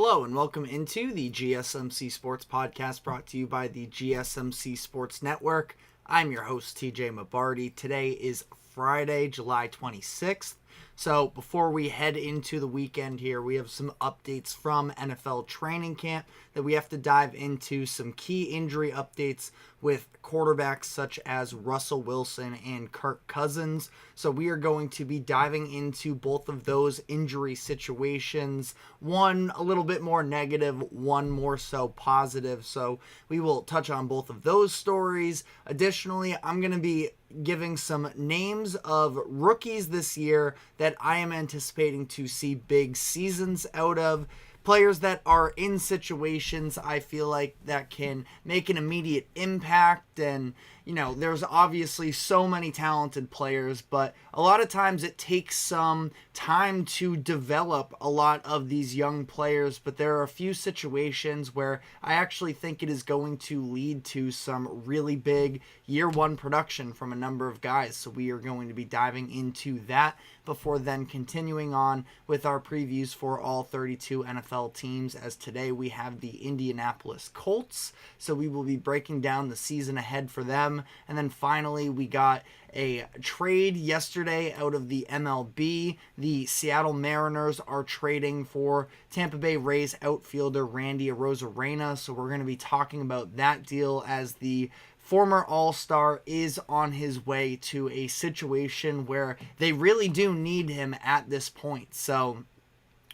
Hello and welcome into the GSMC Sports Podcast brought to you by the GSMC Sports Network. I'm your host, TJ Mabardi. Today is Friday, July 26th. So before we head into the weekend here, we have some updates from NFL training camp that we have to dive into, some key injury updates with quarterbacks such as Russell Wilson and Kirk Cousins. So we are going to be diving into both of those injury situations, one a little bit more negative, one more so positive. So we will touch on both of those stories. Additionally, I'm going to be giving some names of rookies this year that I am anticipating to see big seasons out of. Players that are in situations I feel like that can make an immediate impact. And, you know, there's obviously so many talented players, but a lot of times it takes some time to develop a lot of these young players. But there are a few situations where I actually think it is going to lead to some really big year one production from a number of guys. So we are going to be diving into that before then continuing on with our previews for all 32 NFL teams, as today we have the Indianapolis Colts. So we will be breaking down the season ahead for them. And then finally, we got a trade yesterday out of the MLB. The Seattle Mariners are trading for Tampa Bay Rays outfielder Randy Arozarena. So we're going to be talking about that deal, as the former All-Star is on his way to a situation where they really do need him at this point. So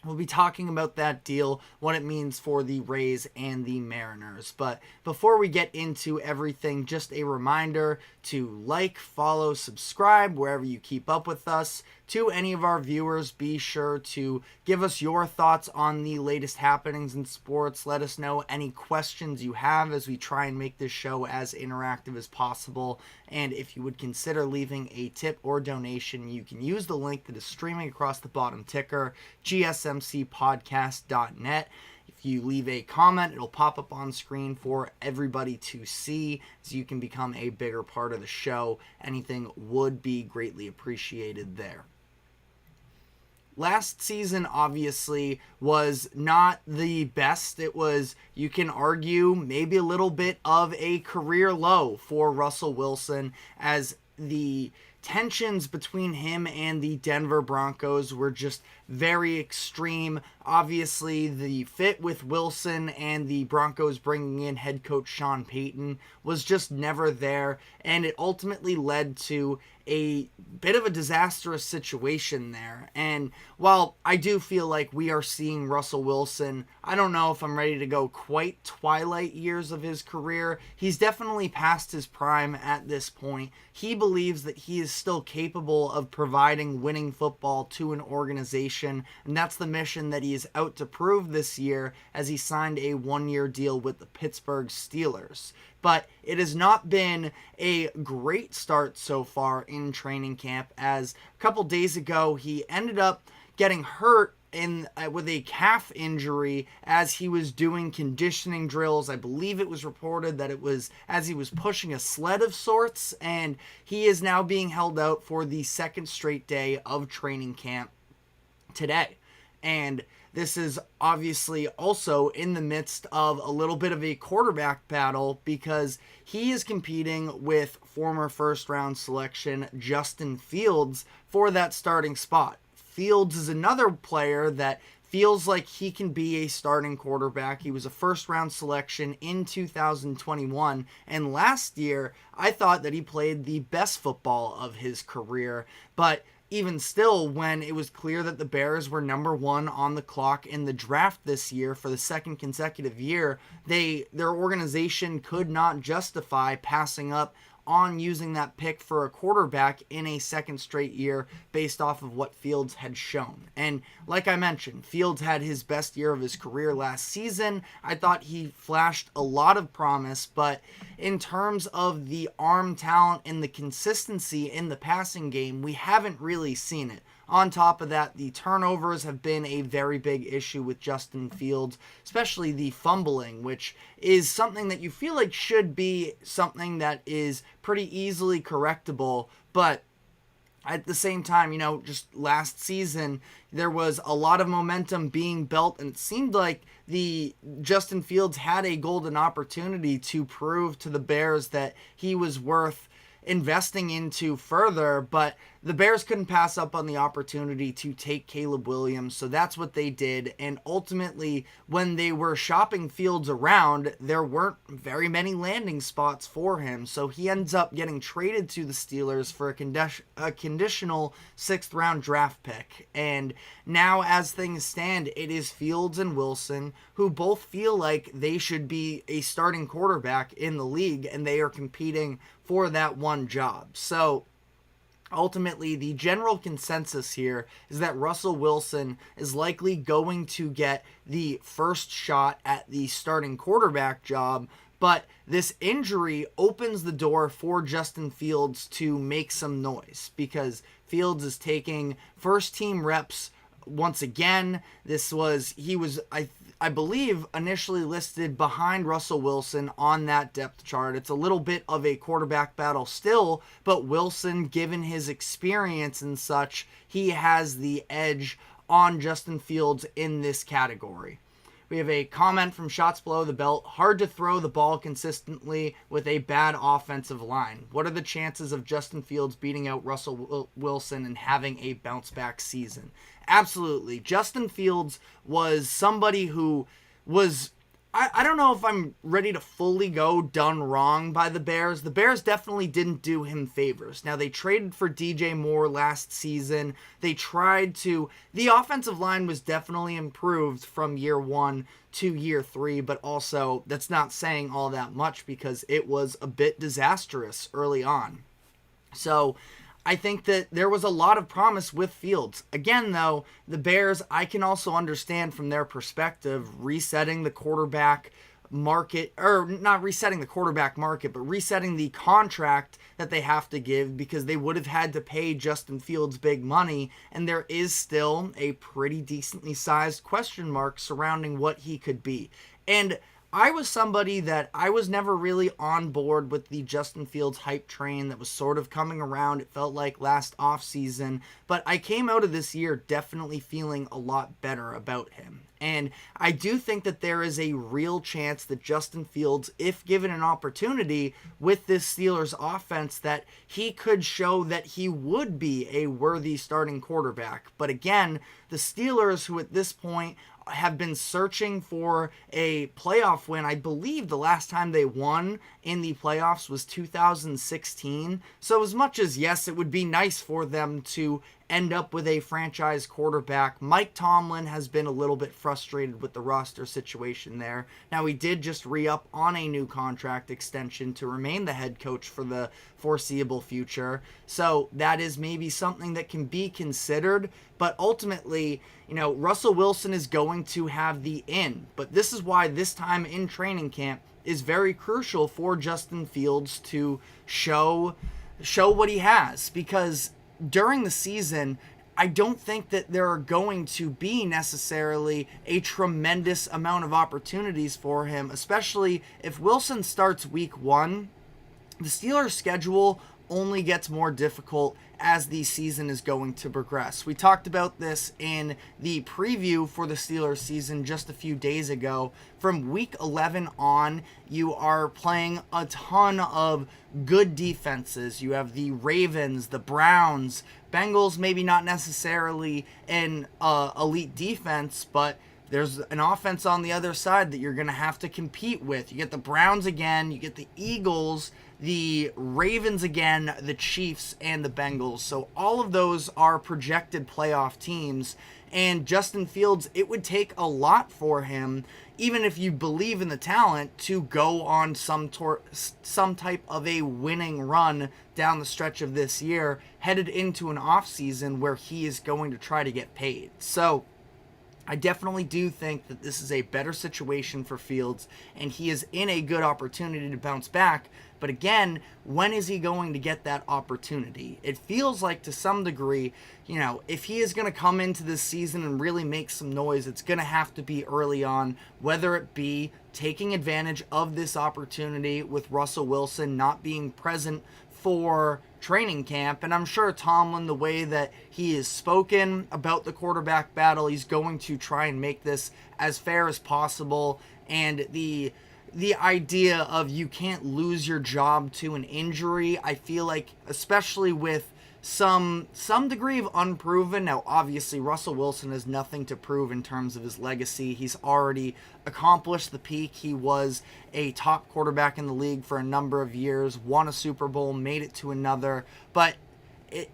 we'll be talking about that deal, what it means for the Rays and the Mariners. But before we get into everything, just a reminder to like, follow, subscribe wherever you keep up with us. To any of our viewers, be sure to give us your thoughts on the latest happenings in sports. Let us know any questions you have as we try and make this show as interactive as possible. And if you would consider leaving a tip or donation, you can use the link that is streaming across the bottom ticker, gsmcpodcast.net. If you leave a comment, it'll pop up on screen for everybody to see, so you can become a bigger part of the show. Anything would be greatly appreciated there. Last season, obviously, was not the best. It was, you can argue, maybe a little bit of a career low for Russell Wilson, as the tensions between him and the Denver Broncos were just very extreme. Obviously, the fit with Wilson and the Broncos bringing in head coach Sean Payton was just never there, and it ultimately led to a bit of a disastrous situation there. And while I do feel like we are seeing Russell Wilson, I don't know if I'm ready to go quite twilight years of his career. He's definitely past his prime at this point. He believes that he is still capable of providing winning football to an organization, and that's the mission that he is out to prove this year, as he signed a one-year deal with the Pittsburgh Steelers. But it has not been a great start so far in training camp, as a couple days ago he ended up getting hurt with a calf injury as he was doing conditioning drills. I believe it was reported that it was as he was pushing a sled of sorts, and he is now being held out for the second straight day of training camp today. And this is obviously also in the midst of a little bit of a quarterback battle, because he is competing with former first-round selection Justin Fields for that starting spot. Fields is another player that feels like he can be a starting quarterback. He was a first-round selection in 2021, and last year I thought that he played the best football of his career. But even still, when it was clear that the Bears were number one on the clock in the draft this year for the second consecutive year, their organization could not justify passing up on using that pick for a quarterback in a second straight year based off of what Fields had shown. And like I mentioned, Fields had his best year of his career last season. I thought he flashed a lot of promise, but in terms of the arm talent and the consistency in the passing game, we haven't really seen it. On top of that, the turnovers have been a very big issue with Justin Fields, especially the fumbling, which is something that you feel like should be something that is pretty easily correctable, but At the same time, just last season, there was a lot of momentum being built, and it seemed like the Justin Fields had a golden opportunity to prove to the Bears that he was worth investing into further, but the Bears couldn't pass up on the opportunity to take Caleb Williams, so that's what they did. And ultimately, when they were shopping Fields around, there weren't very many landing spots for him, so he ends up getting traded to the Steelers for a conditional 6th round draft pick. And now, as things stand, it is Fields and Wilson who both feel like they should be a starting quarterback in the league, and they are competing for that one job. So ultimately, the general consensus here is that Russell Wilson is likely going to get the first shot at the starting quarterback job, but this injury opens the door for Justin Fields to make some noise because Fields is taking first team reps once again. He was I believe initially listed behind Russell Wilson on that depth chart. It's a little bit of a quarterback battle still, but Wilson, given his experience and such, he has the edge on Justin Fields in this category. We have a comment from Shots Below the Belt. Hard to throw the ball consistently with a bad offensive line. What are the chances of Justin Fields beating out Russell Wilson and having a bounce back season? Absolutely. Justin Fields was somebody who was, I don't know if I'm ready to fully go done wrong by the Bears. The Bears definitely didn't do him favors. Now, they traded for DJ Moore last season. The offensive line was definitely improved from year 1 to year 3, but also that's not saying all that much because it was a bit disastrous early on. So I think that there was a lot of promise with Fields. Again, though, the Bears, I can also understand from their perspective, resetting the quarterback market, or not resetting the quarterback market, but resetting the contract that they have to give because they would have had to pay Justin Fields big money, and there is still a pretty decently sized question mark surrounding what he could be. And I was somebody that I was never really on board with the Justin Fields hype train that was sort of coming around, it felt like, last offseason. But I came out of this year definitely feeling a lot better about him. And I do think that there is a real chance that Justin Fields, if given an opportunity with this Steelers offense, that he could show that he would be a worthy starting quarterback. But again, the Steelers, who at this point have been searching for a playoff win. I believe the last time they won in the playoffs was 2016. So as much as, yes, it would be nice for them to end up with a franchise quarterback, Mike Tomlin has been a little bit frustrated with the roster situation there. Now, he did just re-up on a new contract extension to remain the head coach for the foreseeable future. So that is maybe something that can be considered. But ultimately, Russell Wilson is going to have the in. But this is why this time in training camp is very crucial for Justin Fields to show what he has. Because during the season, I don't think that there are going to be necessarily a tremendous amount of opportunities for him, especially if Wilson starts week 1. The Steelers' schedule only gets more difficult as the season is going to progress. We talked about this in the preview for the Steelers season just a few days ago. From week 11 on, you are playing a ton of good defenses. You have the Ravens, the Browns, Bengals, maybe not necessarily an elite defense, but there's an offense on the other side that you're going to have to compete with. You get the Browns again, you get the Eagles, the Ravens again, the Chiefs, and the Bengals. So all of those are projected playoff teams. And Justin Fields, it would take a lot for him, even if you believe in the talent, to go on some type of a winning run down the stretch of this year, headed into an offseason where he is going to try to get paid. So I definitely do think that this is a better situation for Fields, and he is in a good opportunity to bounce back. But again, when is he going to get that opportunity? It feels like, to some degree, if he is going to come into this season and really make some noise, it's going to have to be early on, whether it be taking advantage of this opportunity with Russell Wilson not being present for training camp, and I'm sure Tomlin, the way that he has spoken about the quarterback battle, he's going to try and make this as fair as possible. And the idea of you can't lose your job to an injury, I feel like, especially with some degree of unproven. Now, obviously, Russell Wilson has nothing to prove in terms of his legacy. He's already accomplished the peak. He was a top quarterback in the league for a number of years, won a Super Bowl, made it to another. But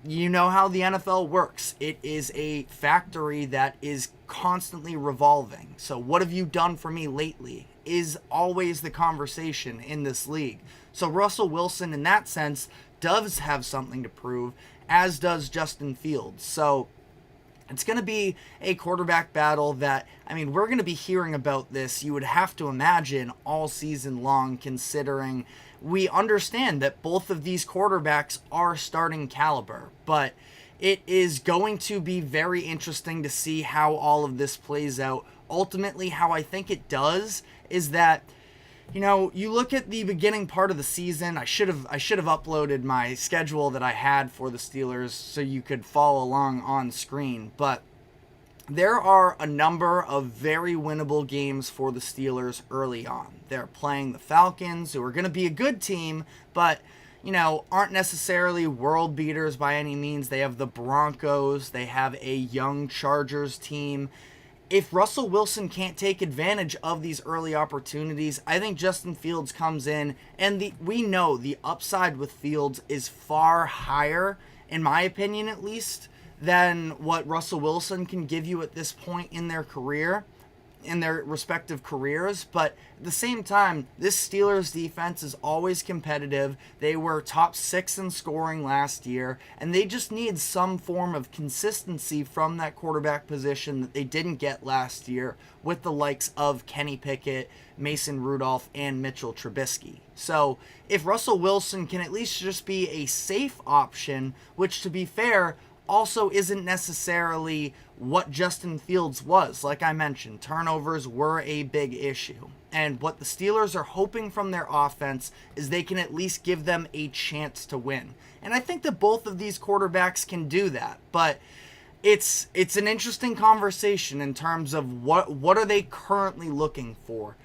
you know how the NFL works. It is a factory that is constantly revolving. So what have you done for me lately is always the conversation in this league. So Russell Wilson, in that sense, does have something to prove, as does Justin Fields. So it's going to be a quarterback battle that, I mean, we're going to be hearing about this, you would have to imagine, all season long, considering we understand that both of these quarterbacks are starting caliber. But it is going to be very interesting to see how all of this plays out. Ultimately, how I think it does is that, you know, you look at the beginning part of the season. I should have uploaded my schedule that I had for the Steelers so you could follow along on screen. But there are a number of very winnable games for the Steelers early on. They're playing the Falcons, who are going to be a good team, but, you know, aren't necessarily world beaters by any means. They have the Broncos. They have a young Chargers team. If Russell Wilson can't take advantage of these early opportunities, I think Justin Fields comes in, and we know the upside with Fields is far higher, in my opinion at least, than what Russell Wilson can give you at this point in their career, in their respective careers. But at the same time, this Steelers defense is always competitive. They were top 6 in scoring last year, and they just need some form of consistency from that quarterback position that they didn't get last year with the likes of Kenny Pickett, Mason Rudolph, and Mitchell Trubisky. So if Russell Wilson can at least just be a safe option, which, to be fair, also isn't necessarily what Justin Fields was. Like I mentioned, turnovers were a big issue. And what the Steelers are hoping from their offense is they can at least give them a chance to win. And I think that both of these quarterbacks can do that. But it's an interesting conversation in terms of what are they currently looking for.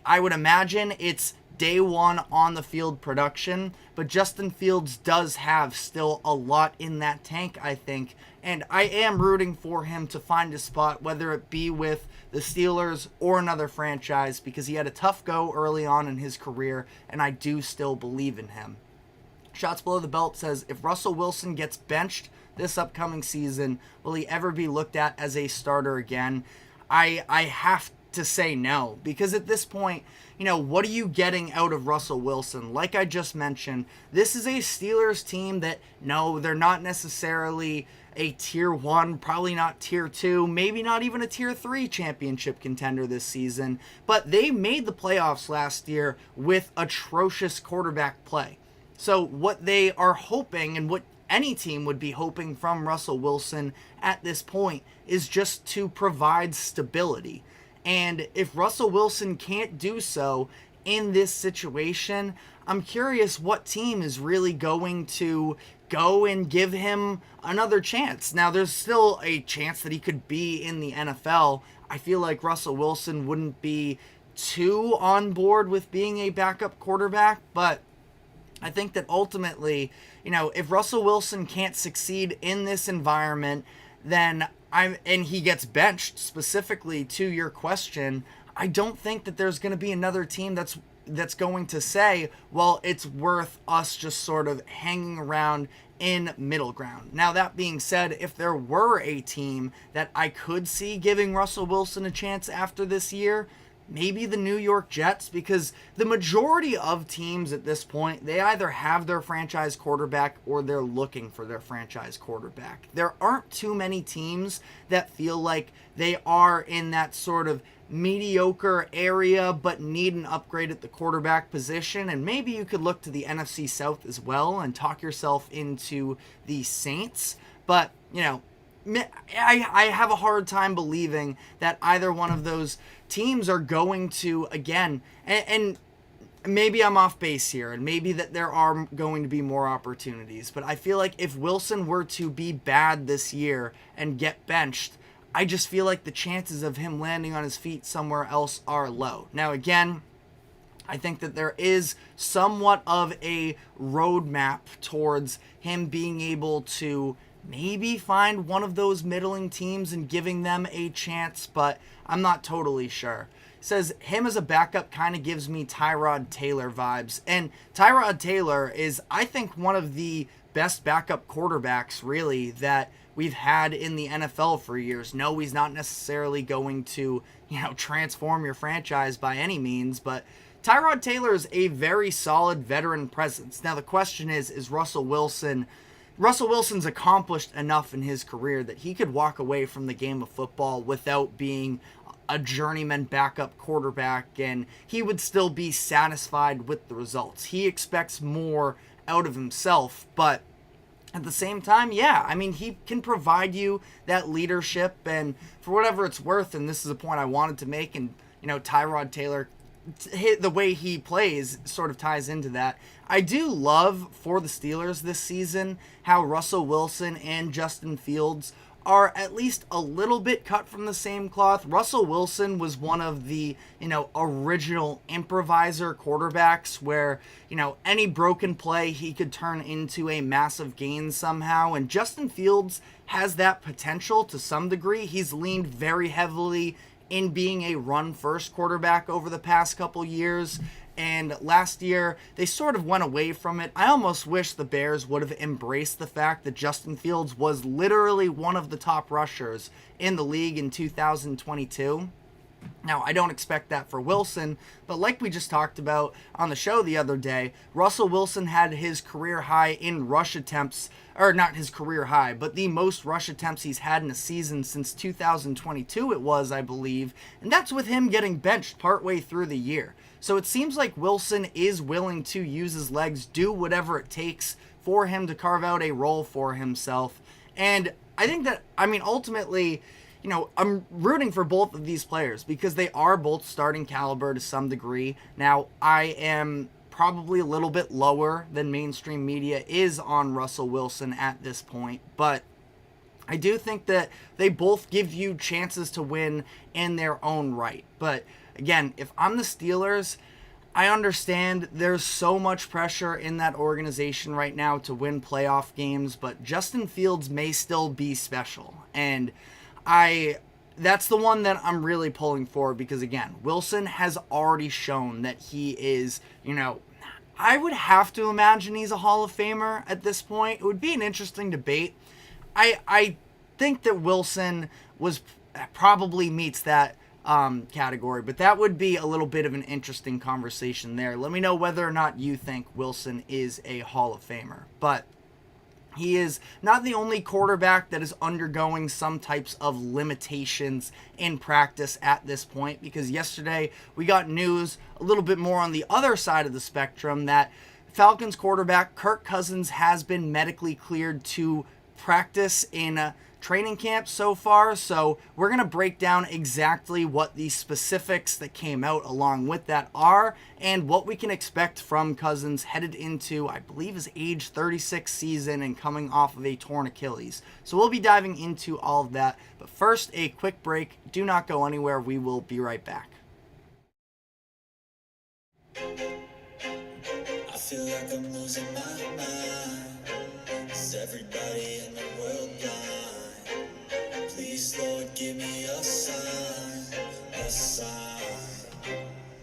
I would imagine it's day one on the field production, but Justin Fields does have still a lot in that tank, I think, and I am rooting for him to find a spot, whether it be with the Steelers or another franchise, because he had a tough go early on in his career, and I do still believe in him. Shots Below the Belt says, if Russell Wilson gets benched this upcoming season, will he ever be looked at as a starter again? I have to say no, because at this point, you know, what are you getting out of Russell Wilson? Like I just mentioned, this is a Steelers team that, no, they're not necessarily a tier 1, probably not tier 2, maybe not even a tier 3 championship contender this season, but they made the playoffs last year with atrocious quarterback play. So what they are hoping, and what any team would be hoping from Russell Wilson at this point, is just to provide stability. And if Russell Wilson can't do so in this situation, I'm curious what team is really going to go and give him another chance. Now, there's still a chance that he could be in the NFL. I feel like Russell Wilson wouldn't be too on board with being a backup quarterback, but I think that ultimately, you know, if Russell Wilson can't succeed in this environment, then and he gets benched, specifically to your question, I don't think that there's going to be another team that's going to say, well, it's worth us just sort of hanging around in middle ground. Now, that being said, if there were a team that I could see giving Russell Wilson a chance after this year, maybe the New York Jets, because the majority of teams at this point, they either have their franchise quarterback or they're looking for their franchise quarterback. There aren't too many teams that feel like they are in that sort of mediocre area but need an upgrade at the quarterback position. And maybe you could look to the NFC South as well and talk yourself into the Saints. But, you know, I have a hard time believing that either one of those teams are going to, again, and maybe I'm off base here, and maybe that there are going to be more opportunities, but I feel like if Wilson were to be bad this year and get benched, I just feel like the chances of him landing on his feet somewhere else are low. Now, again, I think that there is somewhat of a roadmap towards him being able to maybe find one of those middling teams and giving them a chance, but I'm not totally sure. Says him as a backup kind of gives me Tyrod Taylor vibes. And Tyrod Taylor is, I think, one of the best backup quarterbacks, really, that we've had in the NFL for years. No, he's not necessarily going to, transform your franchise by any means, but Tyrod Taylor is a very solid veteran presence. Now, the question is Russell Wilson's accomplished enough in his career that he could walk away from the game of football without being a journeyman backup quarterback, and he would still be satisfied with the results. He expects more out of himself, but at the same time, he can provide you that leadership, and for whatever it's worth, and this is a point I wanted to make, and Tyrod Taylor, the way he plays sort of ties into that. I do love for the Steelers this season how Russell Wilson and Justin Fields are at least a little bit cut from the same cloth. Russell Wilson was one of the, original improviser quarterbacks where, any broken play he could turn into a massive gain somehow. And Justin Fields has that potential to some degree. He's leaned very heavily in being a run-first quarterback over the past couple years. And last year, they sort of went away from it. I almost wish the Bears would have embraced the fact that Justin Fields was literally one of the top rushers in the league in 2022. Now, I don't expect that for Wilson, but like we just talked about on the show the other day, Russell Wilson had his career high in rush attempts, or not his career high, but the most rush attempts he's had in a season since 2022 it was, I believe, and that's with him getting benched partway through the year. So it seems like Wilson is willing to use his legs, do whatever it takes for him to carve out a role for himself. And I think that, ultimately, I'm rooting for both of these players because they are both starting caliber to some degree. Now, I am probably a little bit lower than mainstream media is on Russell Wilson at this point, but I do think that they both give you chances to win in their own right. But again, if I'm the Steelers, I understand there's so much pressure in that organization right now to win playoff games, but Justin Fields may still be special. And that's the one that I'm really pulling for because, again, Wilson has already shown that he is, I would have to imagine he's a Hall of Famer at this point. It would be an interesting debate. I think that Wilson probably meets that category, but that would be a little bit of an interesting conversation there. Let me know whether or not you think Wilson is a Hall of Famer. But he is not the only quarterback that is undergoing some types of limitations in practice at this point, because yesterday we got news a little bit more on the other side of the spectrum that Falcons quarterback Kirk Cousins has been medically cleared to practice in training camp so far. So we're going to break down exactly what the specifics that came out along with that are and what we can expect from Cousins headed into, I believe, his age 36 season and coming off of a torn Achilles. So we'll be diving into all of that. But first, a quick break. Do not go anywhere. We will be right back. I feel like I'm losing my mind. Is everybody in the world blind? Please, Lord, give me a sign, a sign.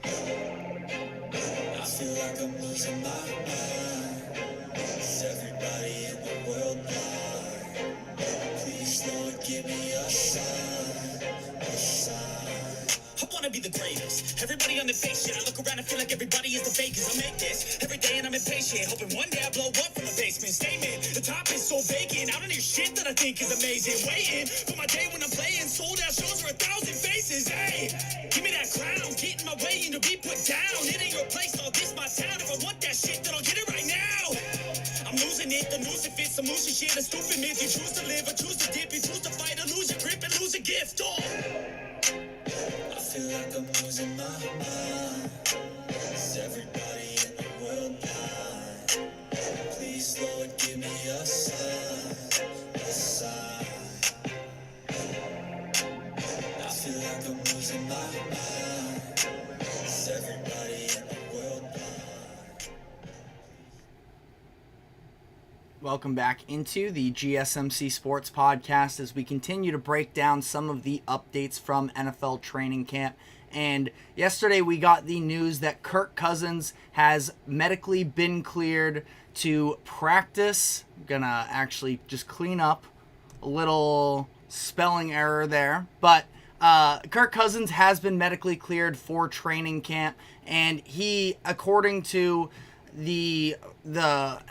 I feel like I'm losing my mind. Is everybody in the world blind? Please, Lord, give me a sign, a sign. I wanna be the greatest. Everybody on the fake shit. I look around and feel like everybody is the fakest. I make this every day and I'm impatient. Hoping one day I blow up from the basement. Statement, the top is so vacant. I don't hear shit that I think is amazing. Waiting for my day when I'm playing. Sold out shows for 1,000 faces. Hey, give me that crown. Get in my way and to be put down. It ain't your place, all this my town. If I want that shit, then I'll get it right now. I'm losing it, the noose, if it's some moosey shit. A stupid myth, you choose to live or choose to dip. You choose to fight or lose your grip and lose a gift. Oh. I feel like I'm losing my mind. Is everybody Welcome back into the GSMC Sports Podcast as we continue to break down some of the updates from NFL training camp. And yesterday we got the news that Kirk Cousins has medically been cleared to practice. I'm gonna actually just clean up a little spelling error there. But Kirk Cousins has been medically cleared for training camp, and he, according to the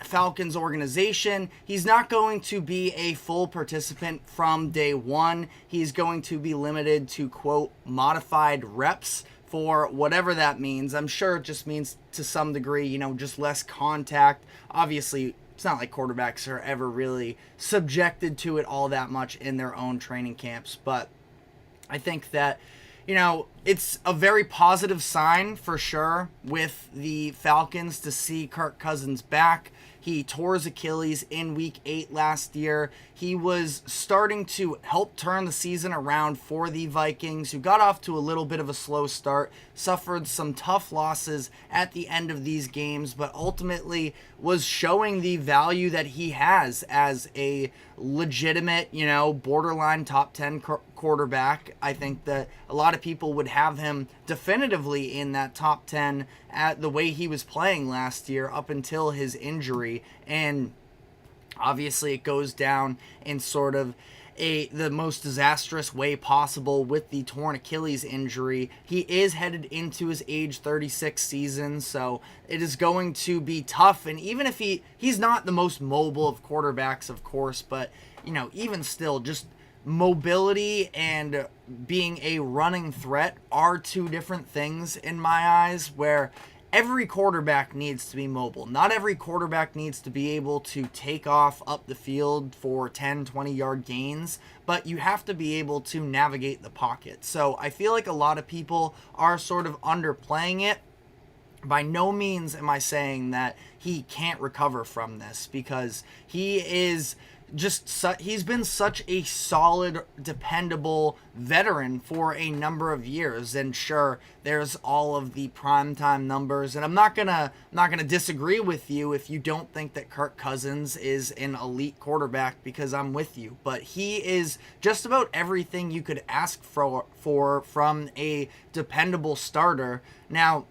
Falcons organization, he's not going to be a full participant from day one. He's going to be limited to, quote, modified reps for whatever that means. I'm sure it just means to some degree, just less contact. Obviously, it's not like quarterbacks are ever really subjected to it all that much in their own training camps, but I think that it's a very positive sign for sure with the Falcons to see Kirk Cousins back. He tore his Achilles in Week 8 last year. He was starting to help turn the season around for the Vikings, who got off to a little bit of a slow start, suffered some tough losses at the end of these games, but ultimately was showing the value that he has as a legitimate, borderline top 10 quarterback. I think that a lot of people would have him definitively in that top 10 at the way he was playing last year up until his injury. And obviously it goes down in sort of the most disastrous way possible with the torn Achilles injury. He is headed into his age 36 season, so it is going to be tough. And even if he's not the most mobile of quarterbacks, of course, but even still, just mobility and being a running threat are two different things in my eyes, where every quarterback needs to be mobile. Not every quarterback needs to be able to take off up the field for 10, 20-yard gains, but you have to be able to navigate the pocket. So I feel like a lot of people are sort of underplaying it. By no means am I saying that he can't recover from this, because he is he's been such a solid, dependable veteran for a number of years. And sure, there's all of the primetime numbers, and I'm not gonna disagree with you if you don't think that Kirk Cousins is an elite quarterback, because I'm with you. But he is just about everything you could ask for from a dependable starter. Now,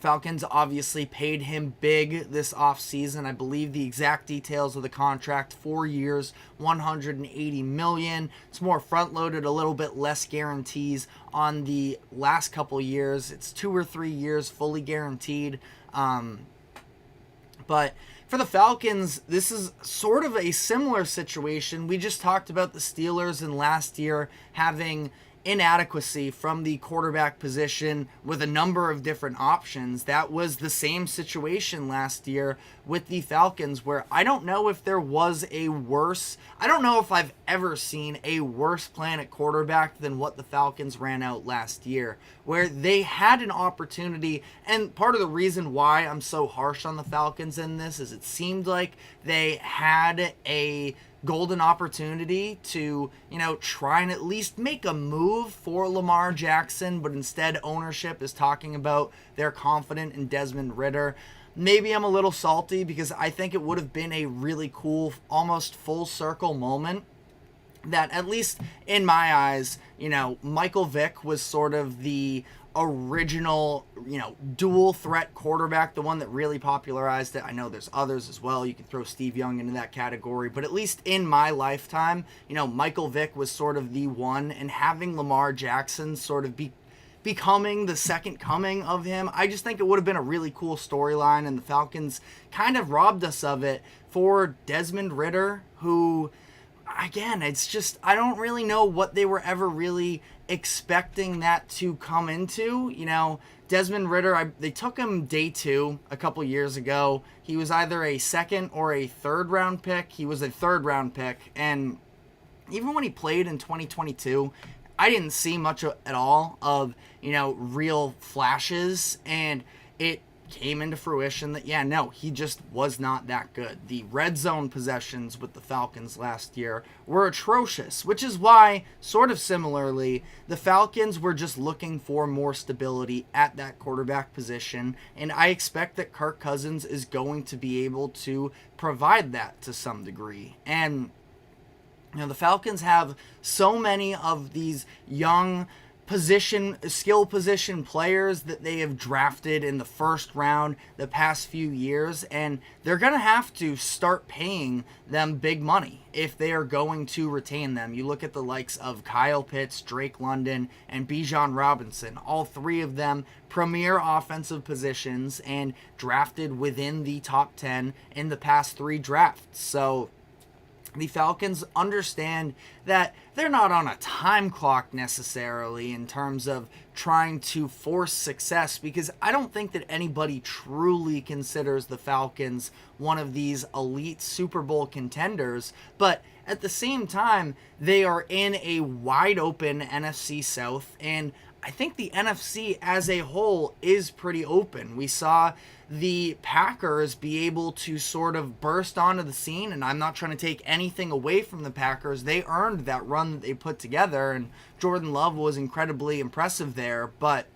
Falcons obviously paid him big this offseason. I believe the exact details of the contract, 4 years, $180 million. It's more front-loaded, a little bit less guarantees on the last couple years. It's 2 or 3 years fully guaranteed. But for the Falcons, this is sort of a similar situation. We just talked about the Steelers in last year having inadequacy from the quarterback position with a number of different options. That was the same situation last year with the Falcons, where I don't know if there was I don't know if I've ever seen a worse plan at quarterback than what the Falcons ran out last year, where they had an opportunity. And part of the reason why I'm so harsh on the Falcons in this is it seemed like they had a golden opportunity to, try and at least make a move for Lamar Jackson, but instead ownership is talking about they're confident in Desmond Ridder. Maybe I'm a little salty, because I think it would have been a really cool, almost full circle moment that, at least in my eyes, Michael Vick was sort of the original, dual threat quarterback, the one that really popularized it. I know there's others as well. You can throw Steve Young into that category, but at least in my lifetime, Michael Vick was sort of the one, and having Lamar Jackson sort of becoming the second coming of him, I just think it would have been a really cool storyline, and the Falcons kind of robbed us of it for Desmond Ridder, who, again, it's just, I don't really know what they were ever really expecting that to come into. Desmond Ridder, they took him day 2 a couple years ago. He was either a second or a third round pick. He was a third round pick, and even when he played in 2022, I didn't see much at all of, real flashes, and it came into fruition that, yeah, no, he just was not that good. The red zone possessions with the Falcons last year were atrocious, which is why, sort of similarly, the Falcons were just looking for more stability at that quarterback position, and I expect that Kirk Cousins is going to be able to provide that to some degree. And, the Falcons have so many of these young skill position players that they have drafted in the first round the past few years, and they're going to have to start paying them big money if they are going to retain them. You look at the likes of Kyle Pitts, Drake London, and Bijan Robinson, all three of them premier offensive positions and drafted within the top 10 in the past 3 drafts. So the Falcons understand that they're not on a time clock necessarily in terms of trying to force success, because I don't think that anybody truly considers the Falcons one of these elite Super Bowl contenders, but at the same time, they are in a wide open NFC South, and I think the NFC as a whole is pretty open. We saw the Packers be able to sort of burst onto the scene, and I'm not trying to take anything away from the Packers. They earned that run that they put together, and Jordan Love was incredibly impressive there. But,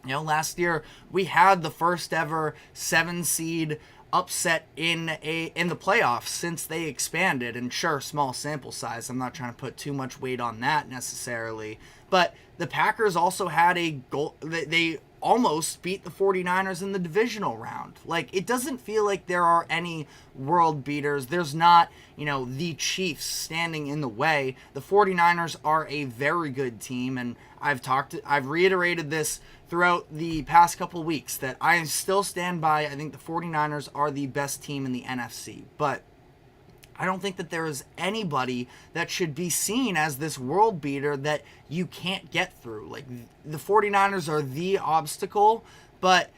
last year we had the first ever 7-seed upset in the playoffs since they expanded, and sure, small sample size. I'm not trying to put too much weight on that necessarily. But the Packers also had a goal. They almost beat the 49ers in the divisional round. Like, it doesn't feel like there are any world beaters. There's not, the Chiefs standing in the way. The 49ers are a very good team, and I've reiterated this throughout the past couple weeks that I still stand by. I think the 49ers are the best team in the NFC, but I don't think that there is anybody that should be seen as this world beater that you can't get through. Like, the 49ers are the obstacle, but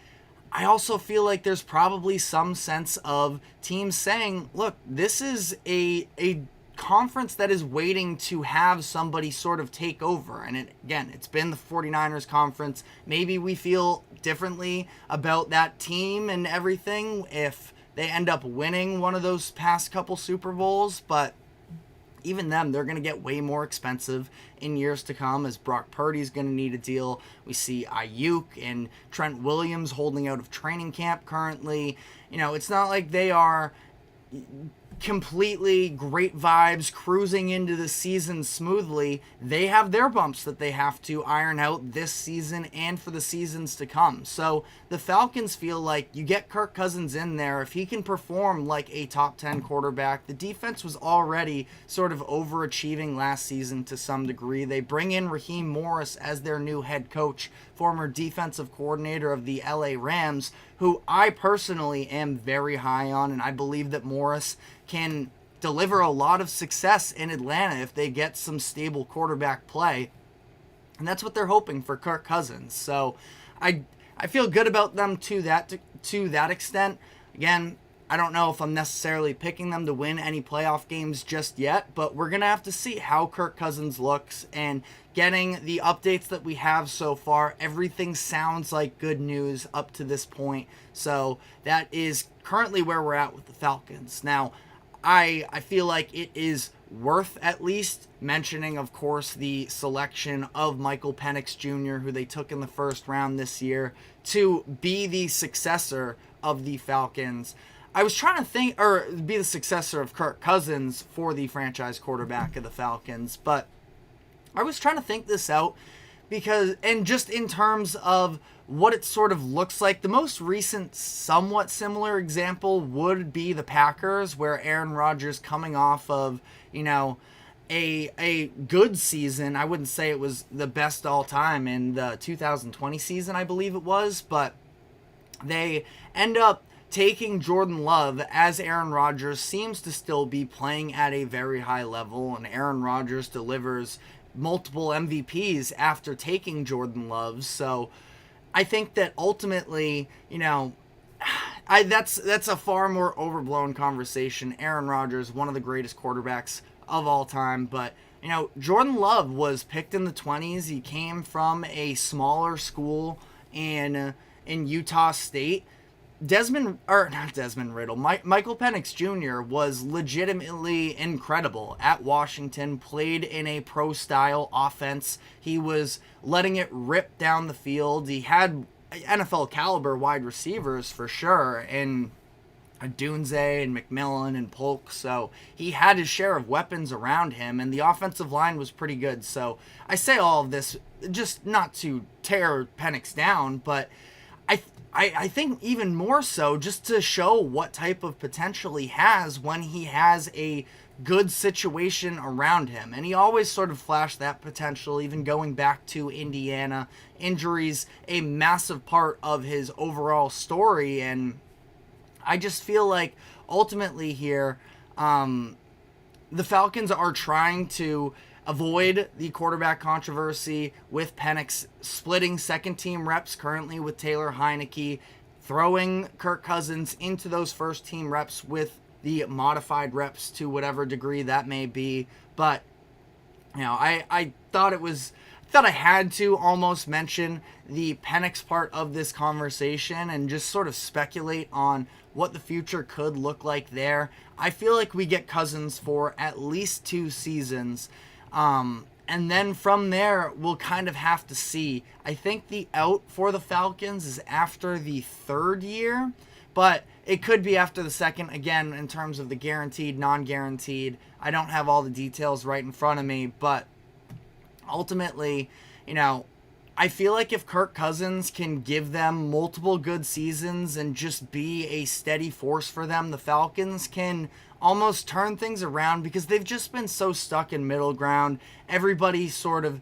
I also feel like there's probably some sense of teams saying, look, this is a conference that is waiting to have somebody sort of take over. And it's been the 49ers conference. Maybe we feel differently about that team and everything if they end up winning one of those past couple Super Bowls, but even them, they're going to get way more expensive in years to come, as Brock Purdy's going to need a deal. We see Ayuk and Trent Williams holding out of training camp currently. It's not like they are completely great vibes cruising into the season smoothly. They have their bumps that they have to iron out this season and for the seasons to come. So the Falcons feel like you get Kirk Cousins in there, if he can perform like a top 10 quarterback. The defense was already sort of overachieving last season to some degree. They bring in Raheem Morris as their new head coach, former defensive coordinator of the LA Rams, who I personally am very high on, and I believe that Morris can deliver a lot of success in Atlanta if they get some stable quarterback play. And that's what they're hoping for Kirk Cousins. So I feel good about them to that extent. Again, I don't know if I'm necessarily picking them to win any playoff games just yet, but we're going to have to see how Kirk Cousins looks, and getting the updates that we have so far, everything sounds like good news up to this point. So that is currently where we're at with the Falcons. Now, I feel like it is worth at least mentioning, of course, the selection of Michael Penix Jr., who they took in the first round this year, to be the successor of the Falcons. I was trying to think, or be the successor of Kirk Cousins for the franchise quarterback of the Falcons, but I was trying to think this out because, and just in terms of what it sort of looks like, the most recent somewhat similar example would be the Packers, where Aaron Rodgers, coming off of, a good season. I wouldn't say it was the best all time in the 2020 season, I believe it was, but they end up taking Jordan Love, as Aaron Rodgers seems to still be playing at a very high level, and Aaron Rodgers delivers multiple MVPs after taking Jordan Love. So I think that ultimately, that's a far more overblown conversation. Aaron Rodgers, one of the greatest quarterbacks of all time, but Jordan Love was picked in the 20s. He came from a smaller school in in Utah State, Michael Penix Jr. was legitimately incredible at Washington, played in a pro-style offense. He was letting it rip down the field. He had NFL caliber wide receivers for sure, and Dunze and McMillan and Polk, so he had his share of weapons around him, and the offensive line was pretty good. So I say all of this just not to tear Penix down, but I think even more so just to show what type of potential he has when he has a good situation around him. And he always sort of flashed that potential, even going back to Indiana. Injuries, a massive part of his overall story, and I just feel like ultimately here, the Falcons are trying to avoid the quarterback controversy with Penix, splitting second-team reps currently with Taylor Heineke, throwing Kirk Cousins into those first-team reps with the modified reps to whatever degree that may be. But, I thought I had to almost mention the Penix part of this conversation and just sort of speculate on what the future could look like there. I feel like we get Cousins for at least 2 seasons. And then from there, we'll kind of have to see. I think the out for the Falcons is after the 3rd year, but it could be after the 2nd. Again, in terms of the guaranteed, non-guaranteed, I don't have all the details right in front of me, but ultimately, I feel like if Kirk Cousins can give them multiple good seasons and just be a steady force for them, the Falcons can almost turn things around, because they've just been so stuck in middle ground. Everybody sort of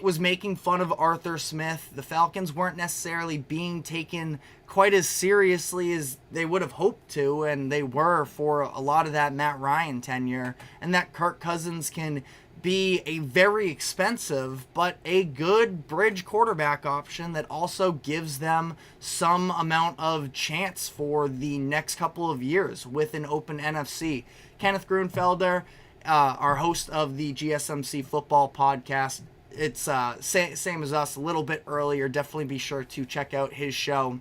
was making fun of Arthur Smith. The Falcons weren't necessarily being taken quite as seriously as they would have hoped to, and they were for a lot of that Matt Ryan tenure, and that Kirk Cousins can be a very expensive but a good bridge quarterback option that also gives them some amount of chance for the next couple of years with an open NFC. Kenneth Grunfelder, our host of the GSMC football podcast, it's same as us, a little bit earlier. Definitely be sure to check out his show.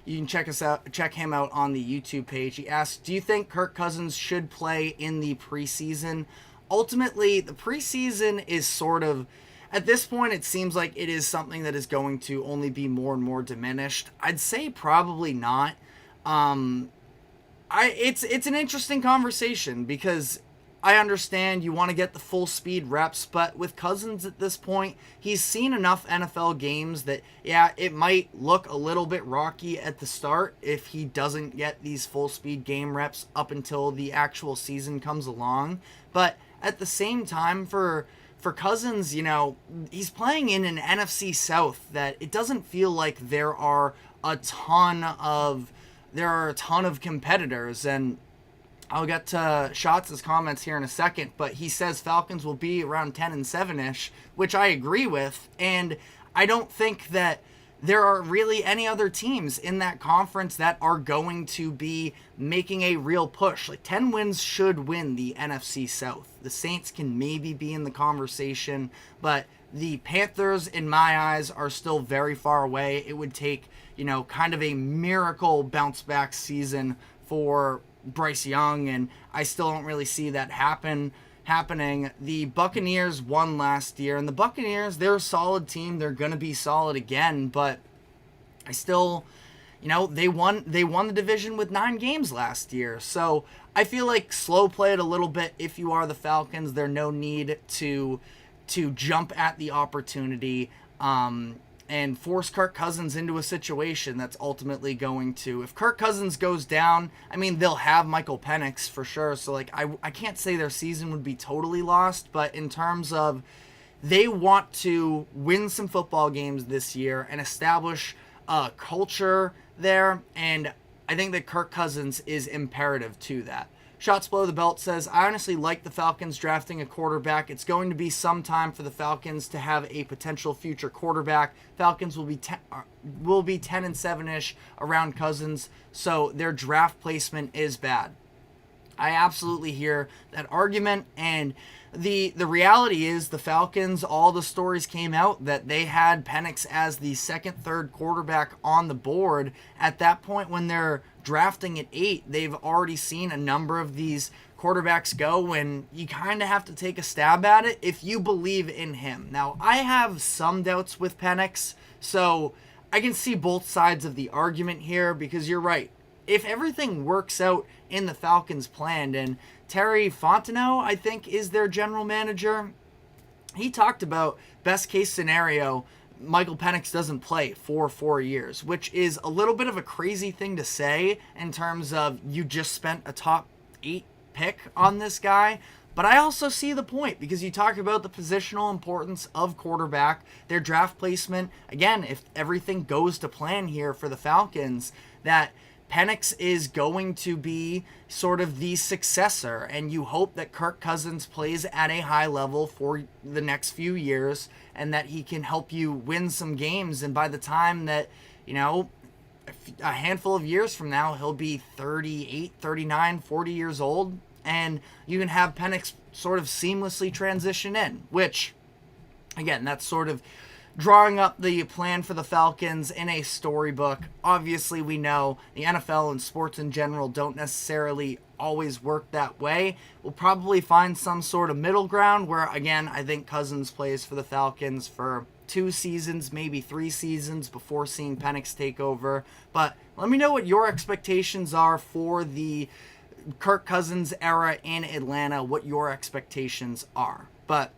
You can check him out on the YouTube page. He asks, do you think Kirk Cousins should play in the preseason? Ultimately, the preseason is sort of, at this point, it seems like it is something that is going to only be more and more diminished. I'd say probably not. It's an interesting conversation, because I understand you want to get the full speed reps, but with Cousins at this point, he's seen enough NFL games that, yeah, it might look a little bit rocky at the start if he doesn't get these full speed game reps up until the actual season comes along. But at the same time, for Cousins, he's playing in an NFC South that it doesn't feel like there are a ton of competitors, and I'll get to Schatz' comments here in a second, but he says Falcons will be around 10-7-ish, which I agree with, and I don't think that there are really any other teams in that conference that are going to be making a real push. Like, 10 wins should win the NFC South. The Saints can maybe be in the conversation, but the Panthers, in my eyes, are still very far away. It would take, kind of a miracle bounce-back season for Bryce Young, and I still don't really see that happening. The Buccaneers won last year, and the Buccaneers, they're a solid team. They're going to be solid again, but I still, they won the division with 9 games last year. So I feel like slow play it a little bit if you are the Falcons. There's no need to jump at the opportunity and force Kirk Cousins into a situation that's ultimately going to, if Kirk Cousins goes down, they'll have Michael Penix for sure. So, I can't say their season would be totally lost, but in terms of, they want to win some football games this year and establish a culture there, and I think that Kirk Cousins is imperative to that. Shots Below the Belt says, I honestly like the Falcons drafting a quarterback. It's going to be some time for the Falcons to have a potential future quarterback. Falcons will be 10-7-ish around Cousins, so their draft placement is bad. I absolutely hear that argument, and the reality is the Falcons, all the stories came out that they had Penix as the second, third quarterback on the board. At that point, when they're drafting at 8, they've already seen a number of these quarterbacks go, and you kind of have to take a stab at it if you believe in him. Now, I have some doubts with Penix, so I can see both sides of the argument here, because you're right. If everything works out in the Falcons' plan, and Terry Fontenot, I think, is their general manager, he talked about best case scenario, Michael Penix doesn't play for 4 years, which is a little bit of a crazy thing to say in terms of you just spent a top 8 pick on this guy. But I also see the point, because you talk about the positional importance of quarterback, their draft placement. Again, if everything goes to plan here for the Falcons, that Penix is going to be sort of the successor, and you hope that Kirk Cousins plays at a high level for the next few years and that he can help you win some games. And by the time that, a handful of years from now, he'll be 38, 39, 40 years old, and you can have Penix sort of seamlessly transition in, which, again, that's sort of drawing up the plan for the Falcons in a storybook. Obviously, we know the NFL and sports in general don't necessarily always work that way. We'll probably find some sort of middle ground where, again, I think Cousins plays for the Falcons for 2 seasons, maybe 3 seasons before seeing Penix take over. But let me know what your expectations are for the Kirk Cousins era in Atlanta, what your expectations are. But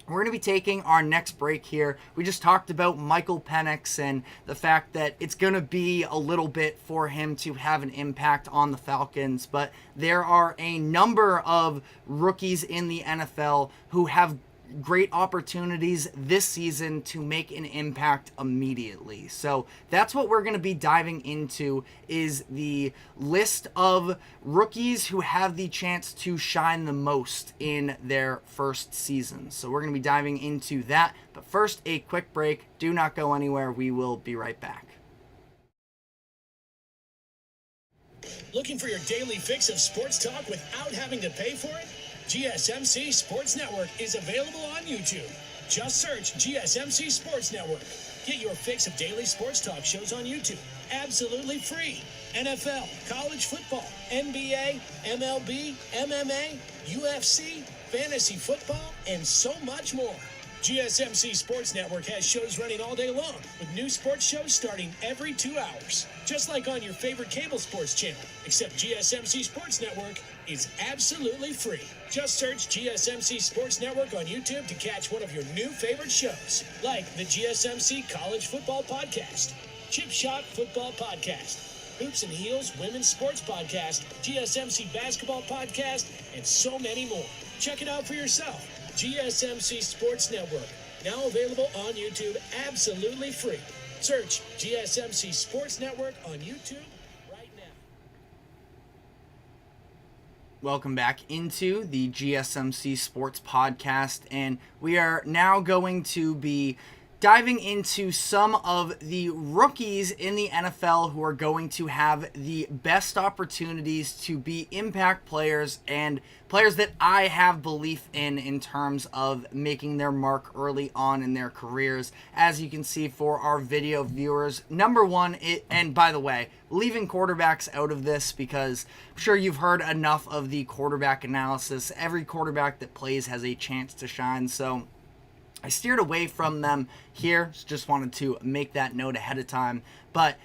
we're going to be taking our next break here. We just talked about Michael Penix and the fact that it's going to be a little bit for him to have an impact on the Falcons, but there are a number of rookies in the NFL who have great opportunities this season to make an impact immediately. So that's what we're going to be diving into, is the list of rookies who have the chance to shine the most in their first season. So we're going to be diving into that. But first, a quick break. Do not go anywhere. We will be right back. Looking for your daily fix of sports talk without having to pay for it? GSMC Sports Network is available on YouTube. Just search GSMC Sports Network. Get your fix of daily sports talk shows on YouTube, absolutely free. NFL, college football, NBA, MLB, MMA, UFC, fantasy football, and so much more. GSMC Sports Network has shows running all day long, with new sports shows starting every 2 hours. Just like on your favorite cable sports channel, except GSMC Sports Network is absolutely free. Just search GSMC Sports Network on YouTube to catch one of your new favorite shows, like the GSMC College Football Podcast, Chip Shot Football Podcast, Hoops and Heels Women's Sports Podcast, GSMC Basketball Podcast, and so many more. Check it out for yourself. GSMC Sports Network, now available on YouTube absolutely free. Search GSMC Sports Network on YouTube right now. Welcome back into the GSMC Sports Podcast, and we are now going to be diving into some of the rookies in the NFL who are going to have the best opportunities to be impact players and players that I have belief in terms of making their mark early on in their careers. As you can see for our video viewers, number one, and by the way, leaving quarterbacks out of this because I'm sure you've heard enough of the quarterback analysis. Every quarterback that plays has a chance to shine, so I steered away from them here. Just wanted to make that note ahead of time. But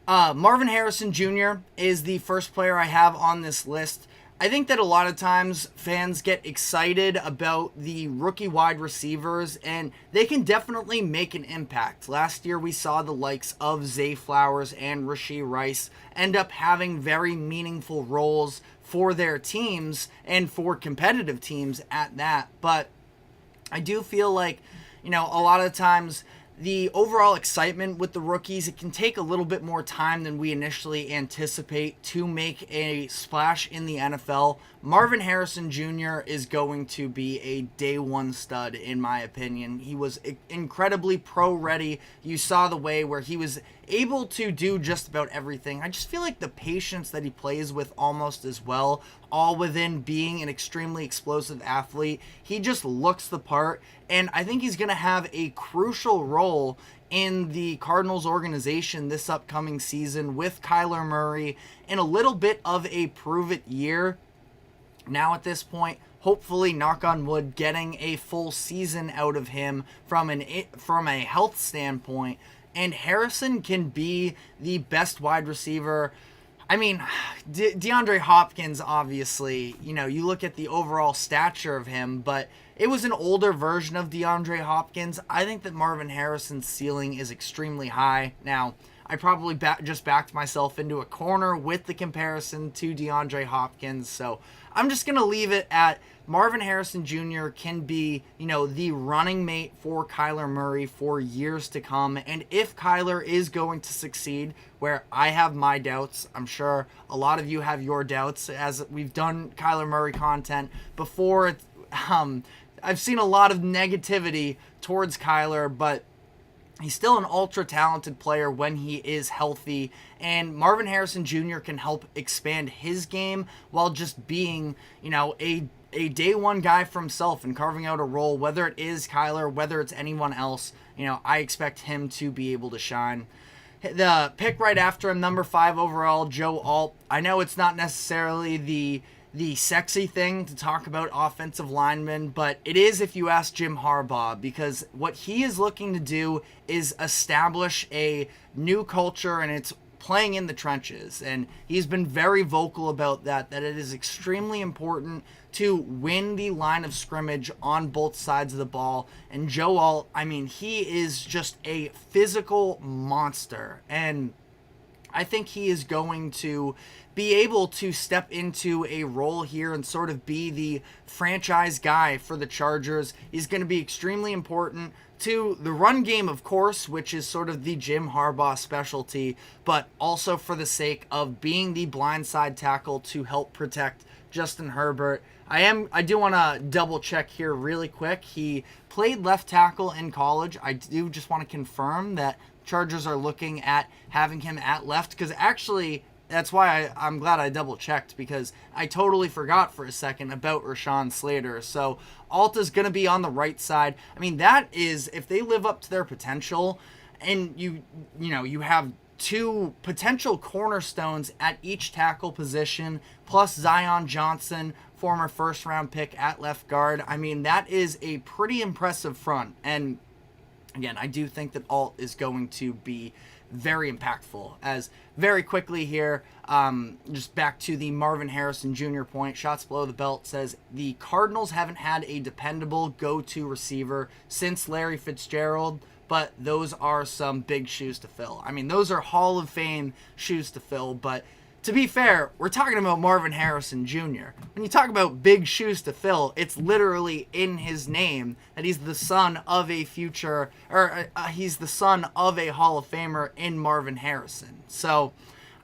Marvin Harrison Jr. is the first player I have on this list. I think that a lot of times fans get excited about the rookie wide receivers, and they can definitely make an impact. Last year we saw the likes of Zay Flowers and Rashee Rice end up having very meaningful roles for their teams and for competitive teams at that. But I do feel like, a lot of times the overall excitement with the rookies, it can take a little bit more time than we initially anticipate to make a splash in the NFL. Marvin Harrison Jr. is going to be a day one stud, in my opinion. He was incredibly pro ready. You saw the way where he was able to do just about everything. I just feel like the patience that he plays with almost as well all within being an extremely explosive athlete. He just looks the part, and I think he's going to have a crucial role in the Cardinals organization this upcoming season with Kyler Murray in a little bit of a prove-it year. Now at this point, hopefully, knock on wood, getting a full season out of him from a health standpoint. And Harrison can be the best wide receiver. I mean, DeAndre Hopkins, obviously, you look at the overall stature of him, but it was an older version of DeAndre Hopkins. I think that Marvin Harrison's ceiling is extremely high. Now, I probably just backed myself into a corner with the comparison to DeAndre Hopkins, so I'm just going to leave it at Marvin Harrison Jr. can be, the running mate for Kyler Murray for years to come. And if Kyler is going to succeed, where I have my doubts, I'm sure a lot of you have your doubts, as we've done Kyler Murray content before. I've seen a lot of negativity towards Kyler, but he's still an ultra-talented player when he is healthy, and Marvin Harrison Jr. can help expand his game while just being, a day one guy for himself and carving out a role, whether it is Kyler, whether it's anyone else. I expect him to be able to shine. The pick right after him, number 5 overall, Joe Alt. I know it's not necessarily the sexy thing to talk about offensive linemen, but it is if you ask Jim Harbaugh, because what he is looking to do is establish a new culture, and it's playing in the trenches. And he's been very vocal about that it is extremely important to win the line of scrimmage on both sides of the ball. And Joe Alt, he is just a physical monster, and I think he is going to be able to step into a role here and sort of be the franchise guy for the Chargers. He's going to be extremely important to the run game, of course, which is sort of the Jim Harbaugh specialty, but also for the sake of being the blindside tackle to help protect Justin Herbert. I do want to double check here really quick. He played left tackle in college. I do just want to confirm that Chargers are looking at having him at left, because actually that's why I'm glad I double checked, because I totally forgot for a second about Rashawn Slater. So Alta's going to be on the right side. That is, if they live up to their potential, and you have 2 potential cornerstones at each tackle position, plus Zion Johnson, former first-round pick at left guard. That is a pretty impressive front. And again, I do think that Alt is going to be very impactful. As very quickly here, just back to the Marvin Harrison Jr. point, Shots Below the Belt says the Cardinals haven't had a dependable go-to receiver since Larry Fitzgerald, but those are some big shoes to fill. Those are Hall of Fame shoes to fill, but to be fair, we're talking about Marvin Harrison Jr. When you talk about big shoes to fill, it's literally in his name that he's the son of a he's the son of a Hall of Famer in Marvin Harrison. So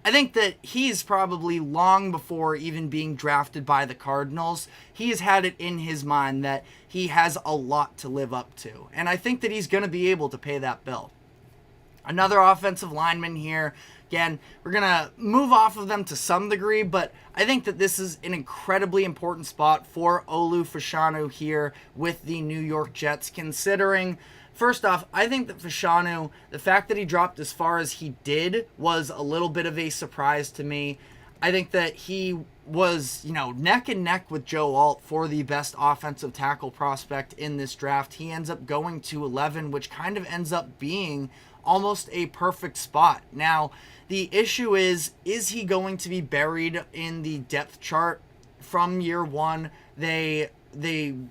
I think that he's probably long before even being drafted by the Cardinals, he has had it in his mind that he has a lot to live up to. And I think that he's going to be able to pay that bill. Another offensive lineman here. Again, we're going to move off of them to some degree, but I think that this is an incredibly important spot for Olu Fashanu here with the New York Jets, considering, first off, I think that Fashanu, the fact that he dropped as far as he did was a little bit of a surprise to me. I think that he was, neck and neck with Joe Alt for the best offensive tackle prospect in this draft. He ends up going to 11, which kind of ends up being almost a perfect spot. Now, the issue is he going to be buried in the depth chart from year one? They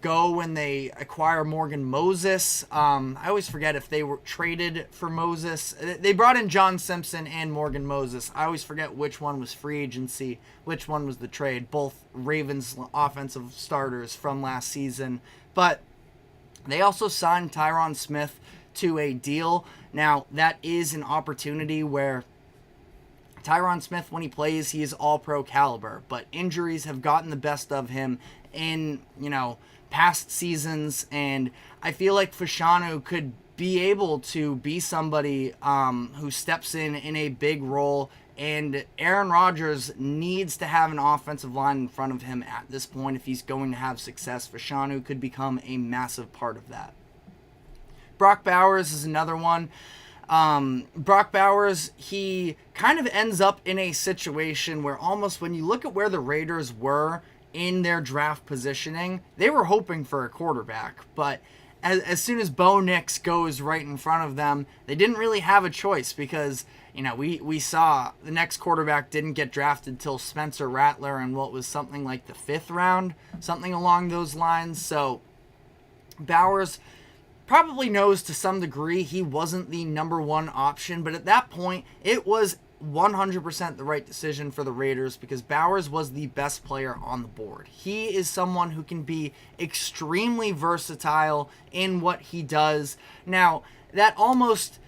go and they acquire Morgan Moses. I always forget if they were traded for Moses. They brought in John Simpson and Morgan Moses. I always forget which one was free agency, which one was the trade. Both Ravens offensive starters from last season. But they also signed Tyron Smith to a deal. Now, that is an opportunity where Tyron Smith, when he plays, he is all-pro caliber, but injuries have gotten the best of him in, past seasons, and I feel like Fashanu could be able to be somebody who steps in a big role And Aaron Rodgers needs to have an offensive line in front of him at this point if he's going to have success. Fashanu could become a massive part of that. Brock Bowers is another one. Brock Bowers, he kind of ends up in a situation where almost when you look at where the Raiders were in their draft positioning, they were hoping for a quarterback. But as soon as Bo Nix goes right in front of them, they didn't really have a choice because, you know, we saw the next quarterback didn't get drafted till Spencer Rattler in what was something like the 5th round, something along those lines. So Bowers probably knows to some degree he wasn't the number one option, but at that point, it was 100% the right decision for the Raiders because Bowers was the best player on the board. He is someone who can be extremely versatile in what he does. Now, that almost...